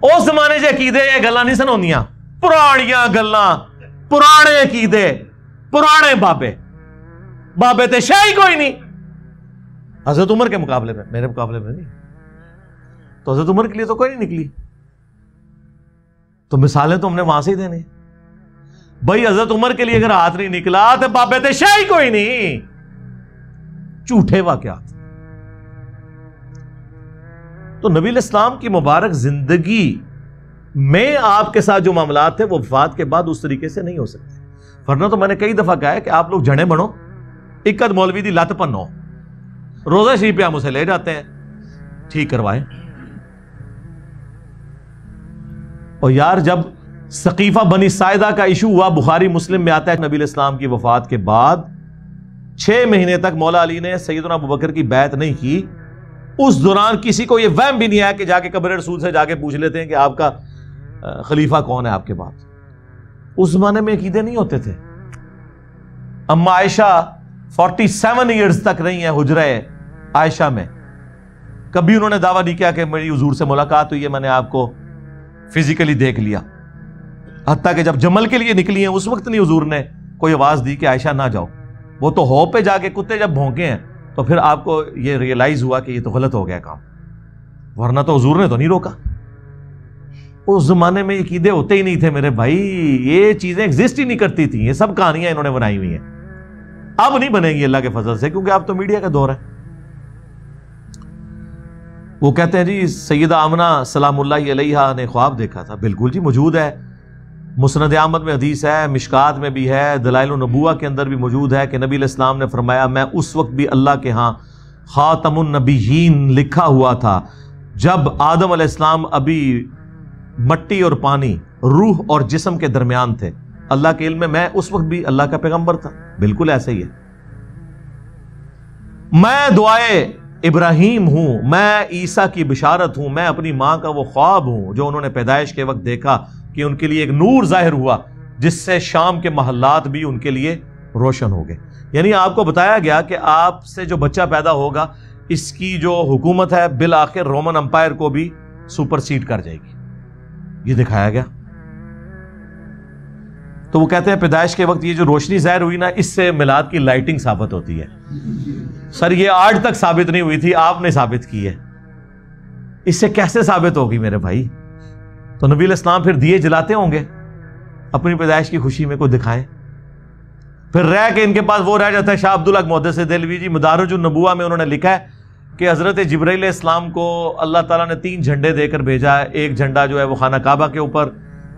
اس زمانے سے عقیدے یہ گلاں نہیں سن ہوندیاں, پرانیاں گلاں, پرانے عقیدے, پرانے بابے تے شاہی کوئی نہیں. حضرت عمر کے مقابلے میں, میرے مقابلے میں نہیں. تو حضرت عمر کے لیے تو کوئی نہیں نکلی. تو مثالیں تو ہم نے وہاں سے ہی دینی. بھائی حضرت عمر کے لیے اگر ہاتھ نہیں نکلا تو بابے تے شاہی کوئی نہیں. جھوٹے واقعات. تو نبی علیہ السلام کی مبارک زندگی میں آپ کے ساتھ جو معاملات تھے وہ وفات کے بعد اس طریقے سے نہیں ہو سکتے. ورنہ تو میں نے کئی دفعہ کہا ہے کہ آپ لوگ جڑے بنو, اکد مولوی دی لت پنو, روزہ شریف پہ ہم اسے لے جاتے ہیں, ٹھیک کروائیں. اور یار جب سقیفہ بنی ساعدہ کا ایشو ہوا, بخاری مسلم میں آتا ہے نبی علیہ السلام کی وفات کے بعد 6 مہینے تک مولا علی نے سیدنا ابوبکر کی بیعت نہیں کی. اس دوران کسی کو یہ وہم بھی نہیں آیا کہ جا کے قبر رسول سے جا کے پوچھ لیتے ہیں کہ آپ کا خلیفہ کون ہے آپ کے بعد. اس زمانے میں عقیدے نہیں ہوتے تھے. اما عائشہ 47 ایئرز تک رہی ہیں حجرہ عائشہ میں, کبھی انہوں نے دعویٰ نہیں کیا کہ میری حضور سے ملاقات ہوئی ہے, میں نے آپ کو فزیکلی دیکھ لیا. حتیٰ کہ جب جمل کے لیے نکلی ہیں اس وقت نہیں حضور نے کوئی آواز دی کہ عائشہ نہ جاؤ. وہ تو ہو پہ جا کے کتے جب بھونکے ہیں تو پھر آپ کو یہ ریئلائز ہوا کہ یہ تو غلط ہو گیا کام, ورنہ تو حضور نے تو نہیں روکا. اس زمانے میں یہ عقیدے ہوتے ہی نہیں تھے میرے بھائی, یہ چیزیں ایگزسٹ ہی نہیں کرتی تھیں. یہ سب کہانیاں انہوں نے بنائی ہوئی ہیں, اب نہیں بنے گی اللہ کے فضل سے, کیونکہ اب تو میڈیا کا دور ہے. وہ کہتے ہیں جی سیدہ آمنہ سلام اللہ علیہا نے خواب دیکھا تھا. بالکل جی موجود ہے, مسند احمد میں حدیث ہے, مشکات میں بھی ہے, دلائل النبوہ کے اندر بھی موجود ہے کہ نبی علیہ السلام نے فرمایا میں اس وقت بھی اللہ کے ہاں خاتم النبیین لکھا ہوا تھا جب آدم علیہ السلام ابھی مٹی اور پانی, روح اور جسم کے درمیان تھے. اللہ کے علم میں اس وقت بھی اللہ کا پیغمبر تھا. بالکل ایسے ہی ہے. میں دعائے ابراہیم ہوں, میں عیسیٰ کی بشارت ہوں, میں اپنی ماں کا وہ خواب ہوں جو انہوں نے پیدائش کے وقت دیکھا کہ ان کے لیے ایک نور ظاہر ہوا جس سے شام کے محلات بھی ان کے لیے روشن ہو گئے. یعنی آپ کو بتایا گیا کہ آپ سے جو بچہ پیدا ہوگا اس کی جو حکومت ہے بالآخر رومن امپائر کو بھی سپر سیڈ کر جائے گی, یہ دکھایا گیا. تو وہ کہتے ہیں پیدائش کے وقت یہ جو روشنی ظاہر ہوئی نا, اس سے میلاد کی لائٹنگ ثابت ہوتی ہے. سر یہ آج تک ثابت نہیں ہوئی تھی, آپ نے ثابت کی ہے. اس سے کیسے ثابت ہوگی میرے بھائی؟ تو نبی علیہ السلام پھر دیے جلاتے ہوں گے اپنی پیدائش کی خوشی میں، کو دکھائیں. پھر رہ کے ان کے پاس وہ رہ جاتا ہے. شاہ عبدالحق محدث دہلوی جی مدارج النبوہ میں انہوں نے لکھا ہے کہ حضرت جبرائیل علیہ السلام کو اللہ تعالیٰ نے 3 جھنڈے دے کر بھیجا ہے. ایک جھنڈا جو ہے وہ خانہ کعبہ کے اوپر،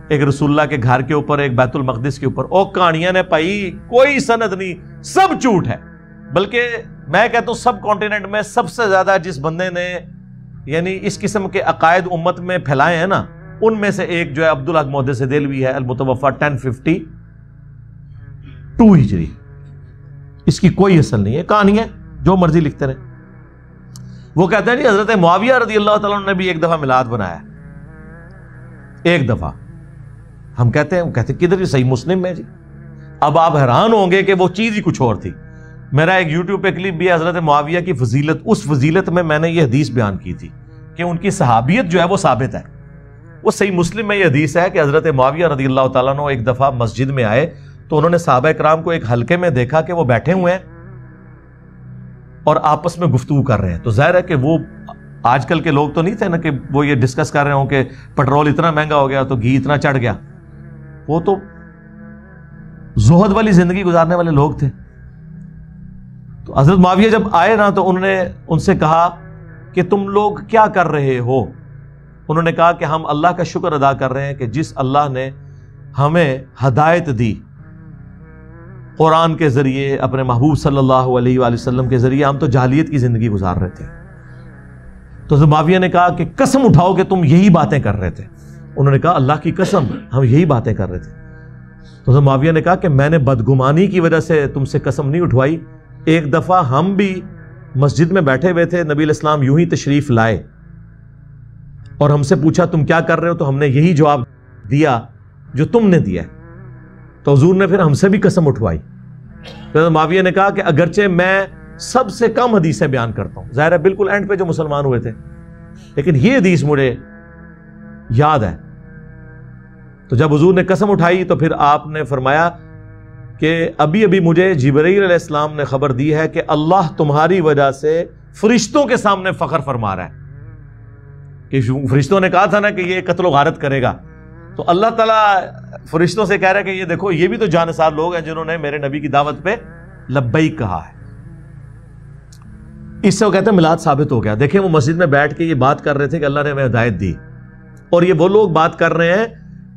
ایک رسول اللہ کے گھر کے اوپر، ایک بیت المقدس کے اوپر. اور کہانیاں نے پائی کوئی سند نہیں، سب جھوٹ ہے. بلکہ میں کہتا ہوں سب کانٹیننٹ میں سب سے زیادہ جس بندے نے یعنی اس قسم کے عقائد امت میں پھیلائے ہیں نا، ان میں سے ایک جو ہے عبدالحق محدث دہلوی ہے، المتوفی 1052 ہجری. اس کی کوئی اصل نہیں ہے، کہانی ہے، جو مرضی لکھتے رہے. وہ کہتے ہیں جی حضرت معاویہ رضی اللہ تعالیٰ عنہ نے بھی ایک دفعہ میلاد بنایا، ایک دفعہ. ہم کہتے ہیں کدھر؟ صحیح مسلم میں جی. اب آپ حیران ہوں گے کہ وہ چیز ہی کچھ اور تھی. میرا ایک یوٹیوب پہ کلپ بھی ہے حضرت معاویہ کی فضیلت. اس فضیلت میں میں نے یہ حدیث بیان کی تھی کہ ان کی صحابیت جو ہے وہ ثابت ہے. وہ صحیح مسلم میں یہ حدیث ہے کہ حضرت معاویہ رضی اللہ تعالیٰ عنہ ایک دفعہ مسجد میں آئے تو انہوں نے صحابہ کرام کو ایک حلقے میں دیکھا کہ وہ بیٹھے ہوئے ہیں اور آپس میں گفتگو کر رہے ہیں. تو ظاہر ہے کہ وہ آج کل کے لوگ تو نہیں تھے نا کہ وہ یہ ڈسکس کر رہے ہوں کہ پٹرول اتنا مہنگا ہو گیا تو گھی اتنا چڑھ گیا. وہ تو زہد والی زندگی گزارنے والے لوگ تھے. تو حضرت معاویہ جب آئے نا تو انہوں نے ان سے کہا کہ تم لوگ کیا کر رہے ہو؟ انہوں نے کہا کہ ہم اللہ کا شکر ادا کر رہے ہیں کہ جس اللہ نے ہمیں ہدایت دی قرآن کے ذریعے، اپنے محبوب صلی اللہ علیہ وآلہ وسلم کے ذریعے، ہم تو جاہلیت کی زندگی گزار رہے تھے. تو حضرت معاویہ نے کہا کہ قسم اٹھاؤ کہ تم یہی باتیں کر رہے تھے. انہوں نے کہا اللہ کی قسم ہم یہی باتیں کر رہے تھے. تو حضرت معاویہ نے کہا کہ میں نے بدگمانی کی وجہ سے تم سے قسم نہیں اٹھوائی. ایک دفعہ ہم بھی مسجد میں بیٹھے ہوئے تھے، نبی علیہ السلام یوں ہی تشریف لائے اور ہم سے پوچھا تم کیا کر رہے ہو، تو ہم نے یہی جواب دیا جو تم نے دیا. تو حضور نے پھر ہم سے بھی قسم اٹھوائی. تو معاویہ نے کہا کہ اگرچہ میں سب سے کم حدیثیں بیان کرتا ہوں، ظاہر ہے بالکل اینڈ پہ جو مسلمان ہوئے تھے، لیکن یہ حدیث مجھے یاد ہے. تو جب حضور نے قسم اٹھائی تو پھر آپ نے فرمایا کہ ابھی ابھی مجھے جبرائیل علیہ السلام نے خبر دی ہے کہ اللہ تمہاری وجہ سے فرشتوں کے سامنے فخر فرما رہا ہے. کہ فرشتوں نے کہا تھا نا کہ یہ قتل و غارت کرے گا، تو اللہ تعالیٰ فرشتوں سے کہہ رہا ہے کہ یہ دیکھو یہ بھی تو جانثار لوگ ہیں جنہوں نے میرے نبی کی دعوت پہ لبیک کہا ہے. اس سے وہ کہتے ہیں میلاد ثابت ہو گیا. دیکھیں وہ مسجد میں بیٹھ کے یہ بات کر رہے تھے کہ اللہ نے ہمیں ہدایت دی، اور یہ وہ لوگ بات کر رہے ہیں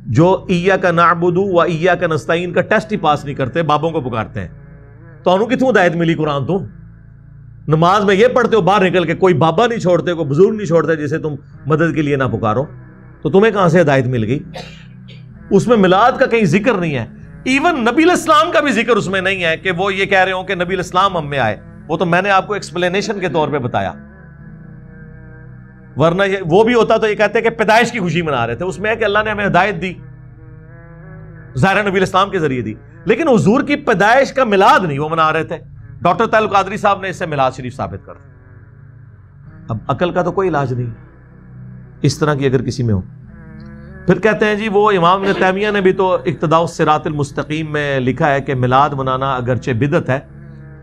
جو ایاک نعبد و ایاک نستعین کا ٹیسٹ ہی پاس نہیں کرتے، بابوں کو پکارتے ہیں. تو انہوں کتوں ہدایت ملی قرآن؟ تو نماز میں یہ پڑھتے ہو باہر نکل کے کوئی بابا نہیں چھوڑتے، کوئی بزرگ نہیں چھوڑتے جسے تم مدد کے لیے نہ پکارو، تو تمہیں کہاں سے ہدایت مل گئی؟ اس میں میلاد کا کہیں ذکر نہیں ہے. ایون نبی علیہ السلام کا بھی ذکر اس میں نہیں ہے کہ وہ یہ کہہ رہے ہوں کہ نبی علیہ السلام ہم میں آئے. وہ تو میں نے آپ کو ایکسپلینیشن کے طور پہ بتایا، ورنہ وہ بھی ہوتا تو یہ کہتے کہ پیدائش کی خوشی منا رہے تھے. اس میں ہے کہ اللہ نے ہمیں ہدایت دی، ظاہر نبی علیہ السلام کے ذریعے دی، لیکن حضور کی پیدائش کا میلاد نہیں وہ منا رہے تھے. ڈاکٹر طاہر القادری صاحب نے اس سے میلاد شریف ثابت کر دیا. اب عقل کا تو کوئی علاج نہیں اس طرح کی اگر کسی میں ہو. پھر کہتے ہیں جی وہ امام ابن تیمیہ نے بھی تو اقتداء الصراط المستقیم میں لکھا ہے کہ میلاد منانا اگرچہ بدعت ہے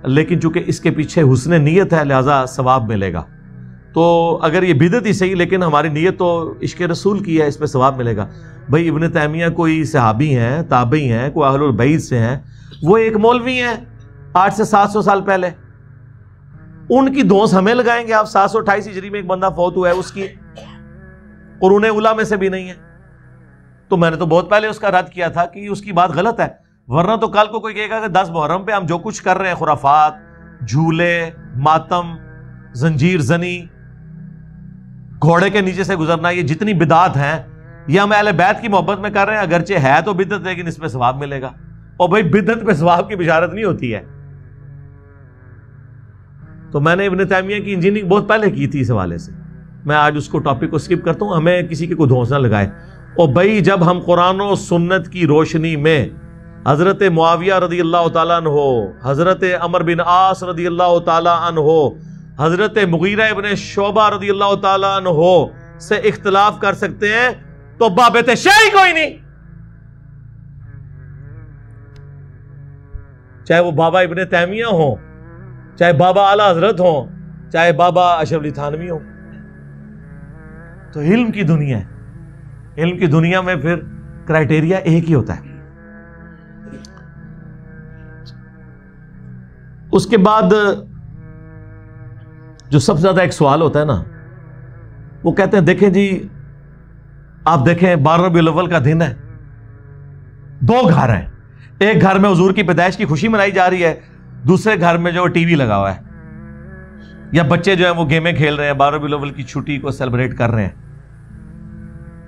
لیکن چونکہ اس کے پیچھے حسن نیت ہے لہذا ثواب ملے گا. تو اگر یہ بدعت ہی صحیح لیکن ہماری نیت تو عشق رسول کی ہے، اس پہ ثواب ملے گا. بھائی ابن تیمیہ کوئی صحابی ہیں، تابعی ہیں، کوئی اہل البیت سے ہیں، وہ ایک مولوی ہیں 800 سے 700 سال پہلے. ان کی دوس ہمیں لگائیں گے آپ؟ 728 ہجری میں ایک بندہ فوت ہوا ہے، اس کی قرون اولیٰ میں سے بھی نہیں ہے. تو میں نے تو بہت پہلے اس کا رد کیا تھا کہ اس کی بات غلط ہے، ورنہ تو کل کو کوئی کہے گا کہ 10 محرم پہ ہم جو کچھ کر رہے ہیں، خرافات، جھولے، ماتم، زنجیر زنی، گھوڑے کے نیچے سے گزرنا، یہ جتنی بدعات ہیں یہ ہم اہل بیت کی محبت میں کر رہے ہیں. اگرچہ ہے تو بدعت لیکن اس پہ ثواب ملے گا. اور بھائی بدعت پہ ثواب کی بشارت نہیں ہوتی ہے. تو میں نے ابن تیمیہ کی انجینئرنگ بہت پہلے کی تھی اس حوالے سے، میں آج اس کو ٹاپک کو سکپ کرتا ہوں، ہمیں کسی کے کوئی دھونس نہ لگائے. اور بھائی جب ہم قرآن و سنت کی روشنی میں حضرت معاویہ رضی اللہ تعالیٰ عنہ، حضرت عمر بن عاص رضی اللہ تعالیٰ عنہ، حضرت مغیرہ ابن شعبہ رضی اللہ تعالیٰ عنہ سے اختلاف کر سکتے ہیں تو بابت شیعی کوئی نہیں، چاہے وہ بابا ابن تیمیہ ہوں، چاہے بابا اعلیٰ حضرت ہوں، چاہے بابا اشرف علی تھانوی ہوں. تو علم کی دنیا ہے، علم کی دنیا میں پھر کرائٹیریا ایک ہی ہوتا ہے۔ اس کے بعد جو سب سے زیادہ ایک سوال ہوتا ہے نا، وہ کہتے ہیں دیکھیں جی آپ دیکھیں 12 ربیع الاول کا دن ہے، دو گھر ہیں، ایک گھر میں حضور کی پیدائش کی خوشی منائی جا رہی ہے، دوسرے گھر میں جو ٹی وی لگا ہوا ہے، یا بچے جو ہیں وہ گیمیں کھیل رہے ہیں، 12 ربیع الاول کی چھٹی کو سیلیبریٹ کر رہے ہیں۔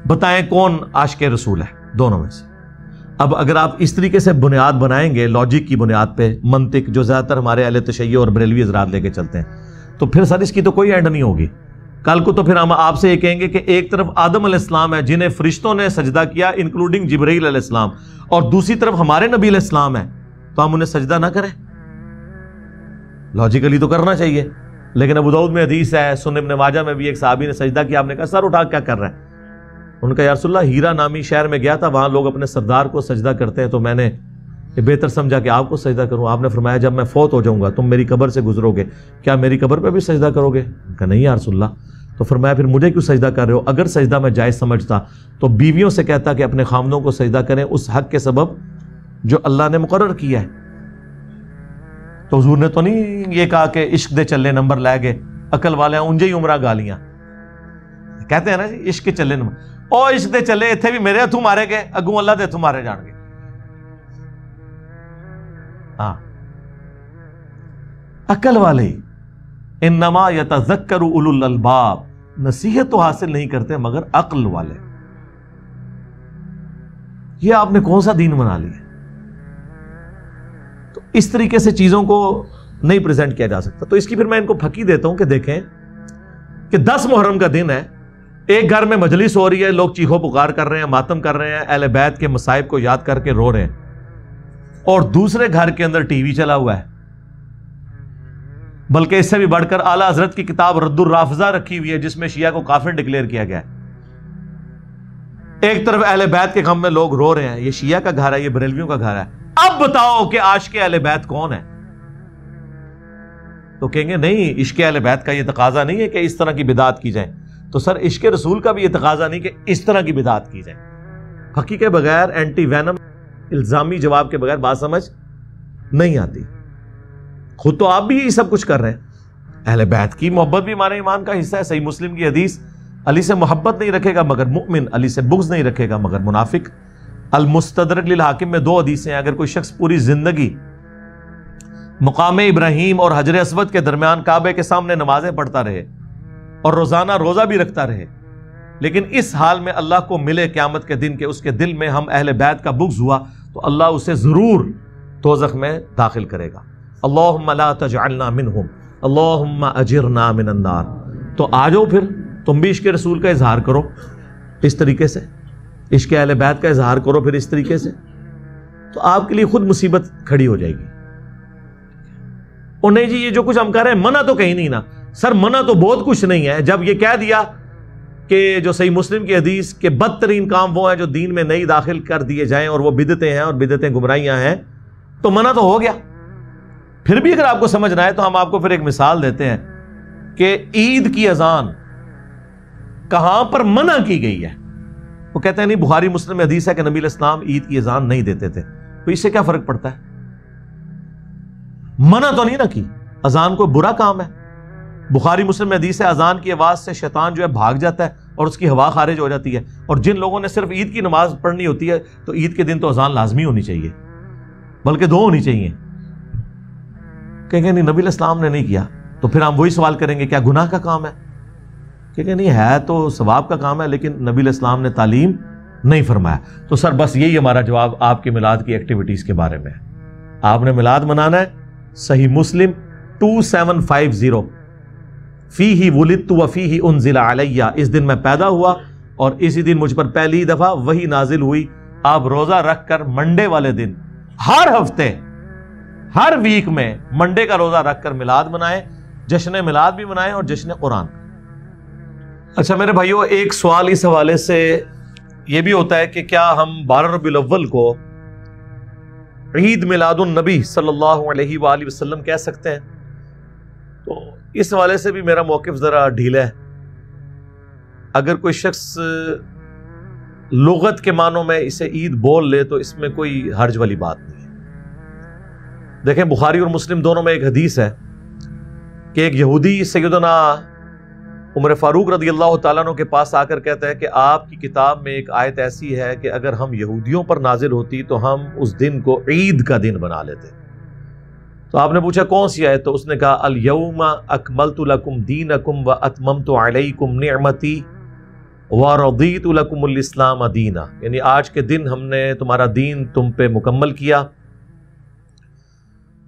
بتائیں کون عاشق رسول ہے دونوں میں سے؟ اب اگر آپ اس طریقے سے بنیاد بنائیں گے، لاجک کی بنیاد پہ، منطق جو زیادہ تر ہمارے اہل تشیع اور بریلوی حضرات لے کے چلتے ہیں، تو پھر سر اس کی تو کوئی اینڈ نہیں ہوگی۔ کل کو تو پھر ہم آپ سے یہ کہیں گے کہ ایک طرف آدم علیہ السلام ہے جنہیں فرشتوں نے سجدہ کیا انکلوڈنگ جبرائیل علیہ السلام، اور دوسری طرف ہمارے نبی علیہ السلام ہے، تو ہم انہیں سجدہ نہ کریں؟ لاجیکلی تو کرنا چاہیے، لیکن ابو داؤد میں حدیث ہے، سنن ابن ماجہ میں بھی ایک صحابی نے سجدہ کیا، آپ نے کہا سر اٹھا کیا کر رہا ہے؟ ان کا یا رسول اللہ ہیرا نامی شہر میں گیا تھا، وہاں لوگ اپنے سردار کو سجدہ کرتے ہیں، تو میں نے یہ بہتر سمجھا کہ آپ کو سجدہ کروں۔ آپ نے فرمایا جب میں فوت ہو جاؤں گا تم میری قبر سے گزرو گے، کیا میری قبر پہ بھی سجدہ کرو گے؟ کہ نہیں یا رسول اللہ۔ تو فرمایا پھر مجھے کیوں سجدہ کر رہے ہو؟ اگر سجدہ میں جائز سمجھتا تو بیویوں سے کہتا کہ اپنے خامدوں کو سجدہ کریں اس حق کے سبب جو اللہ نے مقرر کیا ہے۔ تو حضور نے تو نہیں یہ کہا کہ عشق دے چلے نمبر لے گئے، عقل والے اونجے ہی عمرہ گالیاں کہتے ہیں نا جی، عشق کے چلے نمبر، او عشق دے چلے اتنے بھی میرے ہتھوں مارے گئے، اگوں اللہ دے ہتھوں مارے جان گے۔ ہاں عقل والے انما یتذکر اولو الالباب، نصیحت تو حاصل نہیں کرتے مگر عقل والے۔ یہ آپ نے کون سا دین بنا لیا؟ تو اس طریقے سے چیزوں کو نہیں پریزنٹ کیا جا سکتا۔ تو اس کی پھر میں ان کو پھکی دیتا ہوں کہ دیکھیں کہ 10 محرم کا دن ہے، ایک گھر میں مجلس ہو رہی ہے، لوگ چیخو پکار کر رہے ہیں، ماتم کر رہے ہیں، اہل بیت کے مصائب کو یاد کر کے رو رہے ہیں، اور دوسرے گھر کے اندر ٹی وی چلا ہوا ہے، بلکہ اس سے بھی بڑھ کر اعلیٰ حضرت کی کتاب رد الرافضہ رکھی ہوئی ہے جس میں شیعہ کو کافر ڈکلیئر کیا گیا ہے۔ ایک طرف اہل بیت کے غم میں لوگ رو رہے ہیں، یہ شیعہ کا گھر ہے، یہ بریلویوں کا گھر ہے۔ اب بتاؤ کہ عاشق اہل بیت کون ہے؟ تو کہیں گے نہیں، عشق اہل بیت کا یہ تقاضا نہیں ہے کہ اس طرح کی بدعت کی جائے۔ تو سر عشق رسول کا بھی یہ تقاضا نہیں کہ اس طرح کی بدعت کی جائے۔ پھکی کے بغیر، اینٹی وینم الزامی جواب کے بغیر بات سمجھ نہیں آتی۔ خود تو آپ بھی یہ سب کچھ کر رہے ہیں۔ اہل بیت کی محبت بھی ہمارے ایمان کا حصہ ہے۔ صحیح مسلم کی حدیث، علی سے محبت نہیں رکھے گا مگر مؤمن، علی سے بغض نہیں رکھے گا مگر منافق۔ المستدرک للحاکم میں 2 حدیثیں ہیں، اگر کوئی شخص پوری زندگی مقام ابراہیم اور حجر اسود کے درمیان کعبے کے سامنے نمازیں پڑھتا رہے اور روزانہ روزہ بھی رکھتا رہے، لیکن اس حال میں اللہ کو ملے قیامت کے دن کہ اس کے دل میں ہم اہل بیت کا بغض ہوا، تو اللہ اسے ضرور دوزخ میں داخل کرے گا۔ اللہم لا تجعلنا منہم اللہم اجرنا من النار۔ تو آ جاؤ پھر تم بھی عشق رسول کا اظہار کرو اس طریقے سے، عشق اہل بیت کا اظہار کرو پھر اس طریقے سے، تو آپ کے لیے خود مصیبت کھڑی ہو جائے گی۔ اور نہیں جی یہ جو کچھ ہم کر رہے ہیں منع تو کہیں نہیں نا۔ سر منع تو بہت کچھ نہیں ہے، جب یہ کہہ دیا کہ جو صحیح مسلم کی حدیث کہ بدترین کام وہ ہیں جو دین میں نئی داخل کر دیے جائیں اور وہ بدعتیں ہیں اور بدعتیں گمراہیاں ہیں، تو منع تو ہو گیا۔ پھر بھی اگر آپ کو سمجھنا ہے تو ہم آپ کو پھر ایک مثال دیتے ہیں کہ عید کی اذان کہاں پر منع کی گئی ہے۔ وہ کہتے ہیں نہیں بخاری مسلم میں حدیث ہے کہ نبی علیہ السلام عید کی اذان نہیں دیتے تھے، تو اس سے کیا فرق پڑتا ہے؟ منع تو نہیں نہ کی، اذان کوئی برا کام ہے۔ بخاری مسلم میں حدیث ہے اذان کی آواز سے شیطان جو ہے بھاگ جاتا ہے اور اس کی ہوا خارج ہو جاتی ہے، اور جن لوگوں نے صرف عید کی نماز پڑھنی ہوتی ہے تو عید کے دن تو اذان لازمی ہونی چاہیے، بلکہ 2 ہونی چاہیے۔ کہیں گے نہیں نبی علیہ السلام نے نہیں کیا، تو پھر ہم وہی سوال کریں گے کیا گناہ کا کام ہے؟ کہ نہیں ہے تو ثواب کا کام ہے، لیکن نبی علیہ السلام نے تعلیم نہیں فرمایا۔ تو سر بس یہی ہمارا جواب آپ کے میلاد کی ایکٹیویٹیز کے بارے میں ہے۔ آپ نے میلاد منانا ہے، صحیح مسلم 2750 فیہ ولدت وفیہ انزل علیہ، اس دن میں پیدا ہوا اور اسی دن مجھ پر پہلی دفعہ وحی نازل ہوئی۔ آپ روزہ رکھ کر منڈے والے دن ہر ہفتے ہر ویک میں منڈے کا روزہ رکھ کر میلاد منائیں، جشن میلاد بھی منائیں اور جشن قرآن۔ اچھا میرے بھائیو، ایک سوال اس حوالے سے یہ بھی ہوتا ہے کہ کیا ہم 12 ربیع الاول کو عید میلاد النبی صلی اللہ علیہ وآلہ وسلم کہہ سکتے ہیں؟ تو اس حوالے سے بھی میرا موقف ذرا ڈھیلا ہے، اگر کوئی شخص لغت کے معنوں میں اسے عید بول لے تو اس میں کوئی حرج والی بات نہیں ہے۔ دیکھیں بخاری اور مسلم دونوں میں ایک حدیث ہے کہ ایک یہودی سیدنا عمر فاروق رضی اللہ تعالیٰ عنہ کے پاس آ کر کہتا ہے کہ آپ کی کتاب میں ایک آیت ایسی ہے کہ اگر ہم یہودیوں پر نازل ہوتی تو ہم اس دن کو عید کا دن بنا لیتے۔ تو آپ نے پوچھا کون سی آیت؟ تو اس نے کہا الیوم اکملت لکم دینکم واتممت علیکم نعمتی ورضیت لکم الاسلام دینا، یعنی آج کے دن ہم نے تمہارا دین تم پہ مکمل کیا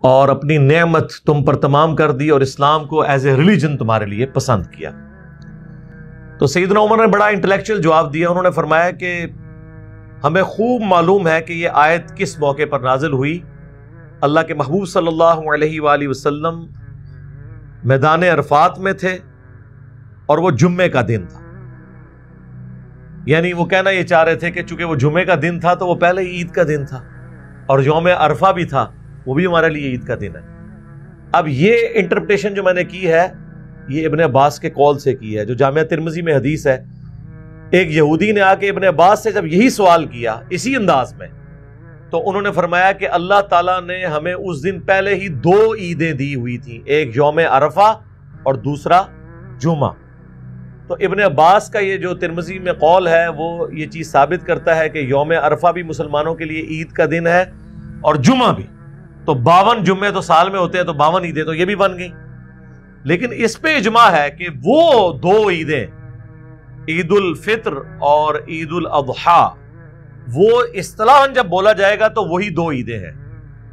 اور اپنی نعمت تم پر تمام کر دی اور اسلام کو ایز اے ریلیجن تمہارے لیے پسند کیا۔ تو سیدنا عمر نے بڑا انٹلیکچوئل جواب دیا، انہوں نے فرمایا کہ ہمیں خوب معلوم ہے کہ یہ آیت کس موقع پر نازل ہوئی۔ اللہ کے محبوب صلی اللہ علیہ وآلہ وسلم میدان عرفات میں تھے اور وہ جمعے کا دن تھا، یعنی وہ کہنا یہ چاہ رہے تھے کہ چونکہ وہ جمعے کا دن تھا تو وہ پہلے عید کا دن تھا، اور یوم عرفہ بھی تھا، وہ بھی ہمارے لیے عید کا دن ہے۔ اب یہ انٹرپریٹیشن جو میں نے کی ہے یہ ابن عباس کے قول سے کی ہے، جو جامعہ ترمذی میں حدیث ہے۔ ایک یہودی نے آ کے ابن عباس سے جب یہی سوال کیا اسی انداز میں، تو انہوں نے فرمایا کہ اللہ تعالیٰ نے ہمیں اس دن پہلے ہی 2 عیدیں دی ہوئی تھیں، ایک یوم عرفہ اور دوسرا جمعہ۔ تو ابن عباس کا یہ جو ترمذی میں قول ہے وہ یہ چیز ثابت کرتا ہے کہ یوم عرفہ بھی مسلمانوں کے لیے عید کا دن ہے اور جمعہ بھی۔ تو 52 جمعے تو سال میں ہوتے ہیں، تو 52 عیدیں تو یہ بھی بن گئی۔ لیکن اس پہ اجماع ہے کہ وہ 2 عیدیں عید الفطر اور عید الاضحیٰ، وہ اصطلاحاً جب بولا جائے گا تو وہی 2 عیدیں ہیں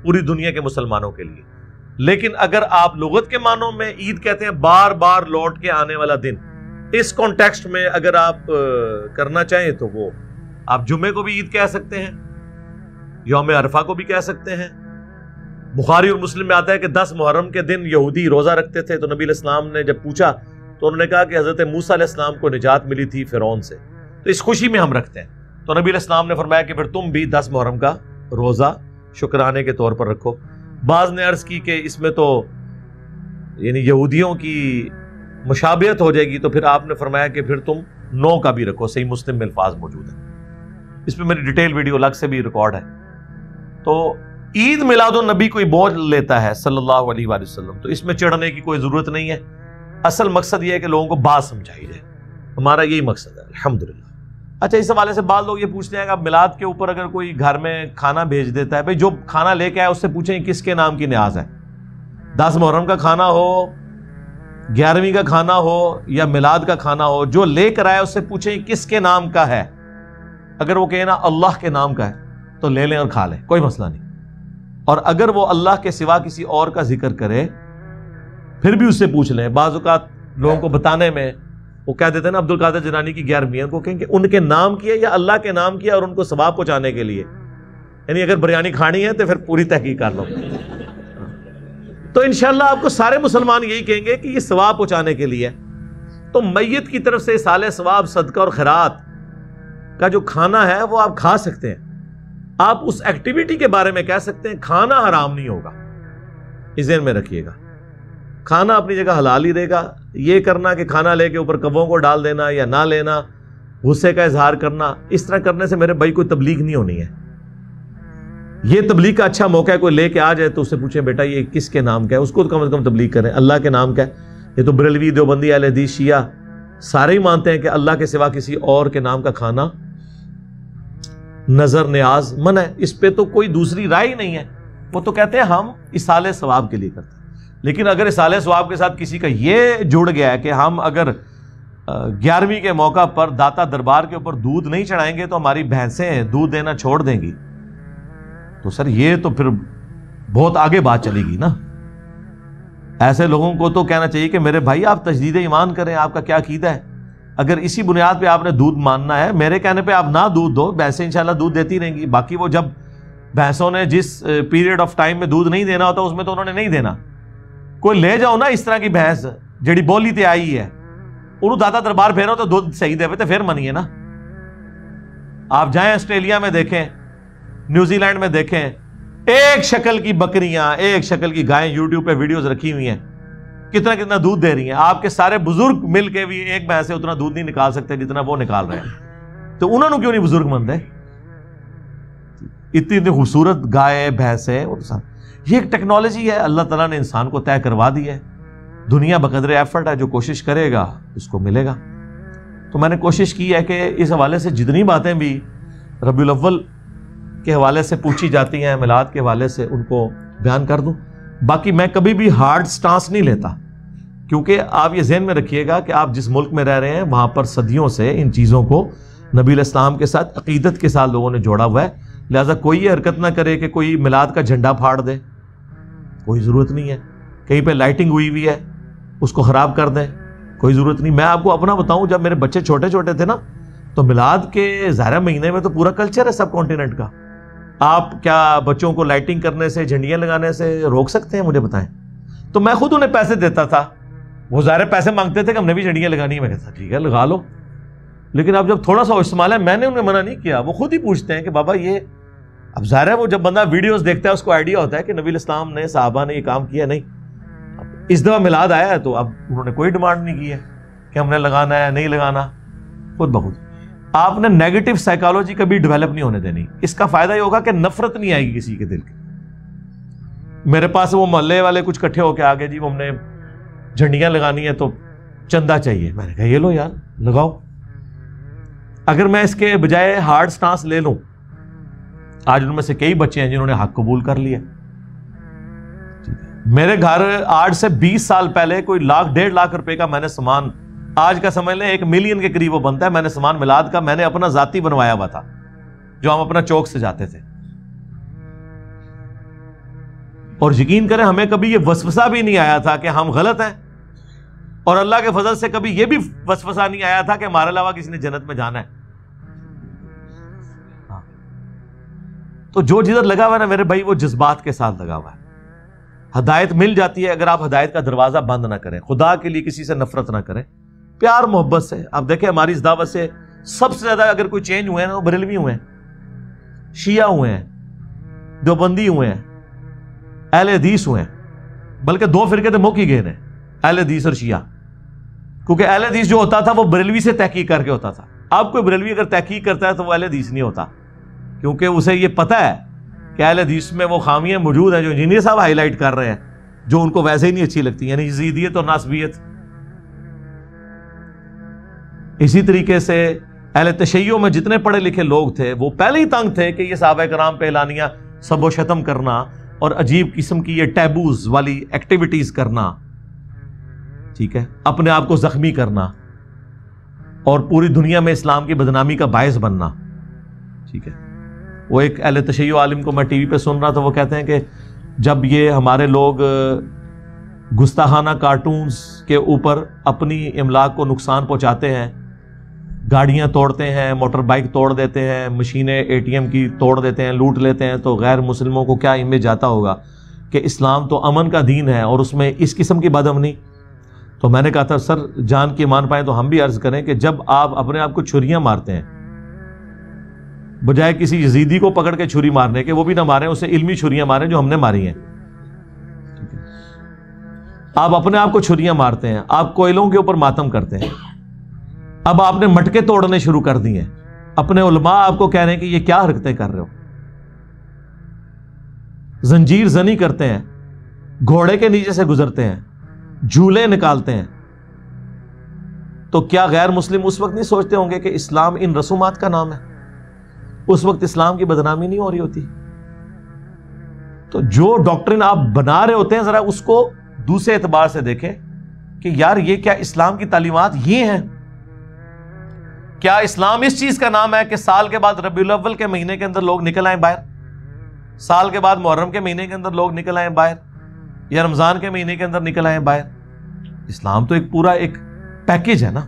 پوری دنیا کے مسلمانوں کے لیے۔ لیکن اگر آپ لغت کے معنوں میں عید کہتے ہیں بار بار لوٹ کے آنے والا دن، اس کانٹیکسٹ میں اگر آپ کرنا چاہیں تو وہ آپ جمعے کو بھی عید کہہ سکتے ہیں، یوم عرفہ کو بھی کہہ سکتے ہیں۔ بخاری اور مسلم میں آتا ہے کہ 10 محرم کے دن یہودی روزہ رکھتے تھے، تو نبی علیہ السلام نے جب پوچھا تو انہوں نے کہا کہ حضرت موسیٰ علیہ السلام کو نجات ملی تھی فرعون سے، تو اس خوشی میں ہم رکھتے ہیں۔ تو نبی علیہ السلام نے فرمایا کہ پھر تم بھی 10 محرم کا روزہ شکرانے کے طور پر رکھو۔ بعض نے عرض کی کہ اس میں تو یعنی یہودیوں کی مشابہت ہو جائے گی، تو پھر آپ نے فرمایا کہ پھر تم 9 کا بھی رکھو۔ صحیح مسلم میں الفاظ موجود ہیں، اس پہ میری ڈیٹیل ویڈیو الگ سے بھی ریکارڈ ہے۔ تو عید میلاد النبی کوئی بول لیتا ہے صلی اللہ علیہ وآلہ وسلم، تو اس میں چڑھنے کی کوئی ضرورت نہیں ہے۔ اصل مقصد یہ ہے کہ لوگوں کو بات سمجھائی جائے، ہمارا یہی مقصد ہے الحمدللہ۔ اچھا، اس حوالے سے بعض لوگ یہ پوچھتے ہیں کہ اب میلاد کے اوپر اگر کوئی گھر میں کھانا بھیج دیتا ہے، بھئی جو کھانا لے کے آئے اس سے پوچھیں کس کے نام کی نیاز ہے۔ 10 محرم کا کھانا ہو، 11ویں کا کھانا ہو یا میلاد کا کھانا ہو، جو لے کر آئے اس سے پوچھیں کس کے نام کا ہے۔ اگر وہ کہے نا اللہ کے نام کا ہے تو لے لیں اور کھا لیں، کوئی مسئلہ نہیں۔ اور اگر وہ اللہ کے سوا کسی اور کا ذکر کرے پھر بھی اس سے پوچھ لیں۔ بعض اوقات لوگوں کو بتانے میں وہ کہہ دیتے ہیں نا عبد القادر جیلانی کی 11ویں، ان کو کہیں کہ ان کے نام کیا یا اللہ کے نام کیا، اور ان کو ثواب پہنچانے کے لیے، یعنی اگر بریانی کھانی ہے تو پھر پوری تحقیق کر لو۔ تو انشاءاللہ آپ کو سارے مسلمان یہی کہیں گے کہ یہ ثواب پہنچانے کے لیے۔ تو میت کی طرف سے اصالہ ثواب، صدقہ اور خیرات کا جو کھانا ہے وہ آپ کھا سکتے ہیں۔ آپ اس ایکٹیویٹی کے بارے میں کہہ سکتے ہیں کھانا حرام نہیں ہوگا، اس ذہن میں رکھیے گا، کھانا اپنی جگہ حلال ہی رہے گا۔ یہ کرنا کہ کھانا لے کے اوپر کبوں کو ڈال دینا یا نہ لینا، غصے کا اظہار کرنا، اس طرح کرنے سے میرے بھائی کوئی تبلیغ نہیں ہونی ہے۔ یہ تبلیغ کا اچھا موقع ہے، کوئی لے کے آ جائے تو اس سے پوچھیں بیٹا یہ کس کے نام کا ہے، اس کو کم از کم تبلیغ کریں اللہ کے نام کا ہے۔ یہ تو بریلوی، دیوبندی، اہل حدیث، شیعہ سارے ہی مانتے ہیں کہ اللہ کے سوا کسی اور کے نام کا کھانا نظر نیاز منع ہے، اس پہ تو کوئی دوسری رائے ہی نہیں ہے۔ وہ تو کہتے ہیں ہم اصالہ ثواب کے لیے کرتے ہیں۔ لیکن اگر اصالہ ثواب کے ساتھ کسی کا یہ جڑ گیا ہے کہ ہم اگر 11ویں کے موقع پر داتا دربار کے اوپر دودھ نہیں چڑھائیں گے تو ہماری بھینسیں دودھ دینا چھوڑ دیں گی، تو سر یہ تو پھر بہت آگے بات چلے گی نا۔ ایسے لوگوں کو تو کہنا چاہیے کہ میرے بھائی آپ تجدید ایمان کریں، آپ کا کیا عقیدہ ہے؟ اگر اسی بنیاد پہ آپ نے دودھ ماننا ہے، میرے کہنے پہ آپ نہ دودھ دو، بھینسیں انشاءاللہ دودھ دیتی رہیں گی۔ باقی وہ جب بھینسوں نے جس پیریڈ آف ٹائم میں دودھ نہیں دینا ہوتا اس میں تو انہوں نے نہیں دینا۔ کوئی لے جاؤ نا اس طرح کی بھینس جڑی بولی تے آئی ہے، انہوں داتا دربار پھیرو تو دودھ صحیح دے تو پھر منیے نا۔ آپ جائیں آسٹریلیا میں دیکھیں، نیوزی لینڈ میں دیکھیں، ایک شکل کی بکریاں، ایک شکل کی گائیں یوٹیوب پہ ویڈیوز رکھی ہوئی ہیں، کتنا کتنا دودھ دے رہی ہیں. آپ کے سارے بزرگ مل کے بھی ایک بھینس سے اتنا دودھ نہیں نکال سکتے جتنا وہ نکال رہے ہیں. تو انہوں نے کیوں نہیں بزرگ مند ہے؟ اتنی اتنی خوبصورت گائے بھینسیں. یہ ایک ٹیکنالوجی ہے اللہ تعالیٰ نے انسان کو طے کروا دی ہے. دنیا بقدر ایفرٹ ہے, جو کوشش کرے گا اس کو ملے گا. تو میں نے کوشش کی ہے کہ اس حوالے سے جتنی باتیں بھی ربیع الاول کے حوالے سے پوچھی جاتی ہیں, میلاد کے حوالے سے, ان کو بیان کر دوں. باقی میں کبھی بھی ہارڈ سٹانس نہیں لیتا, کیونکہ آپ یہ ذہن میں رکھیے گا کہ آپ جس ملک میں رہ رہے ہیں وہاں پر صدیوں سے ان چیزوں کو نبی علیہ السلام کے ساتھ عقیدت کے ساتھ لوگوں نے جوڑا ہوا ہے. لہٰذا کوئی یہ حرکت نہ کرے کہ کوئی میلاد کا جھنڈا پھاڑ دے, کوئی ضرورت نہیں ہے. کہیں پہ لائٹنگ ہوئی ہے اس کو خراب کر دیں, کوئی ضرورت نہیں. میں آپ کو اپنا بتاؤں, جب میرے بچے چھوٹے چھوٹے تھے نا, تو میلاد کے ظاہرہ مہینے میں تو پورا کلچر ہے سب کانٹیننٹ کا. آپ کیا بچوں کو لائٹنگ کرنے سے, جھنڈیاں لگانے سے روک سکتے ہیں؟ مجھے بتائیں. تو میں خود انہیں پیسے دیتا تھا, وہ ظاہر پیسے مانگتے تھے کہ ہم نے بھی جھنڈیاں لگانی ہے. میں کہتا ٹھیک ہے لگا لو, لیکن اب جب تھوڑا سا استعمال ہے, میں نے انہیں منع نہیں کیا. وہ خود ہی پوچھتے ہیں کہ بابا یہ, اب ظاہر ہے وہ جب بندہ ویڈیوز دیکھتا ہے اس کو آئیڈیا ہوتا ہے کہ نبی الاسلام نے, صحابہ نے یہ کام کیا. نہیں, اس دفعہ میلاد آیا ہے تو اب انہوں نے کوئی ڈیمانڈ نہیں کی ہے کہ ہم نے لگانا ہے نہیں لگانا, خود بخود. آپ نے نیگیٹو سائیکالوجی کبھی ڈیولپ نہیں ہونے دینی. اس کا فائدہ یہ ہوگا کہ نفرت نہیں آئے گی کسی کے دل کی. میرے پاس وہ محلے والے کچھ کٹھے ہو کے آگے, جی ہم نے جھنڈیاں لگانی ہے تو چندہ چاہیے. میں نے کہا یہ لو یار لگاؤ. اگر میں اس کے بجائے ہارڈ سٹانس لے لوں, آج ان میں سے کئی بچے ہیں جنہوں نے حق قبول کر لیا. میرے گھر آج سے 20 سال پہلے کوئی 1.5 لاکھ روپے کا میں نے سامان, آج کا سمجھ لیں 1 ملین کے قریب وہ بنتا ہے, میں نے سامان میلاد کا میں نے اپنا ذاتی بنوایا ہوا تھا, جو ہم اپنا چوک سے جاتے تھے. اور یقین کریں ہمیں کبھی یہ وسوسہ بھی نہیں آیا تھا کہ ہم غلط ہیں, اور اللہ کے فضل سے کبھی یہ بھی وسوسہ نہیں آیا تھا کہ ہمارے علاوہ کسی نے جنت میں جانا ہے. تو جو جدھر لگا ہوا ہے نا میرے بھائی, وہ جذبات کے ساتھ لگا ہوا ہے. ہدایت مل جاتی ہے اگر آپ ہدایت کا دروازہ بند نہ کریں. خدا کے لیے کسی سے نفرت نہ کریں, پیار محبت سے. آپ دیکھیں ہماری اس دعوت سے سب سے زیادہ اگر کوئی چینج ہوئے ہیں وہ بریلوی ہوئے ہیں, شیعہ ہوئے ہیں, دیوبندی ہوئے ہیں, اہل حدیث ہوئے ہیں. بلکہ 2 فرقے تو مک ہی گئے ہیں, اہل حدیث اور شیعہ. کیونکہ اہل حدیث جو ہوتا تھا وہ بریلوی سے تحقیق کر کے ہوتا تھا. اب کوئی بریلوی اگر تحقیق کرتا ہے تو وہ اہل حدیث نہیں ہوتا, کیونکہ اسے یہ پتا ہے کہ اہل حدیث میں وہ خامیاں موجود ہیں جو انجینئر صاحب ہائی لائٹ کر رہے ہیں, جو ان کو ویسے ہی نہیں اچھی لگتی, یعنی یزیدیت اور ناسبیت. اسی طریقے سے اہل تشیع میں جتنے پڑھے لکھے لوگ تھے وہ پہلے ہی تنگ تھے کہ یہ صحابہ کرام پہ اعلانیہ سب و شتم کرنا اور عجیب قسم کی یہ ٹیبوز والی ایکٹیویٹیز کرنا, ٹھیک ہے, اپنے آپ کو زخمی کرنا اور پوری دنیا میں اسلام کی بدنامی کا باعث بننا. ٹھیک ہے, وہ ایک اہل تشیع عالم کو میں ٹی وی پہ سن رہا تھا, وہ کہتے ہیں کہ جب یہ ہمارے لوگ گستاخانہ کارٹونز کے اوپر اپنی املاک کو نقصان پہنچاتے ہیں, گاڑیاں توڑتے ہیں, موٹر بائک توڑ دیتے ہیں, مشینیں ATM کی توڑ دیتے ہیں, لوٹ لیتے ہیں, تو غیر مسلموں کو کیا امیج آتا ہوگا کہ اسلام تو امن کا دین ہے اور اس میں اس قسم کی بدامنی. تو میں نے کہا تھا سر جان کی مان پائیں تو ہم بھی عرض کریں کہ جب آپ اپنے آپ کو چھریاں مارتے ہیں, بجائے کسی یزیدی کو پکڑ کے چھری مارنے کے, وہ بھی نہ ماریں, اسے علمی چھریاں ماریں جو ہم نے ماری ہیں. آپ اپنے آپ کو چھریاں مارتے ہیں, آپ کوئلوں کے اوپر ماتم کرتے ہیں, اب آپ نے مٹکے توڑنے شروع کر دیے ہیں, اپنے علماء آپ کو کہہ رہے ہیں کہ یہ کیا حرکتیں کر رہے ہو, زنجیر زنی کرتے ہیں, گھوڑے کے نیچے سے گزرتے ہیں, جھولے نکالتے ہیں. تو کیا غیر مسلم اس وقت نہیں سوچتے ہوں گے کہ اسلام ان رسومات کا نام ہے؟ اس وقت اسلام کی بدنامی نہیں ہو رہی ہوتی؟ تو جو ڈاکٹرن آپ بنا رہے ہوتے ہیں ذرا اس کو دوسرے اعتبار سے دیکھیں کہ یار یہ کیا اسلام کی تعلیمات یہ ہیں؟ کیا اسلام اس چیز کا نام ہے کہ سال کے بعد ربیع الاول کے مہینے کے اندر لوگ نکل آئیں باہر, سال کے بعد محرم کے مہینے کے اندر لوگ نکل آئیں باہر, یا رمضان کے مہینے کے اندر نکل آئیں باہر؟ اسلام تو ایک پورا ایک پیکیج ہے نا.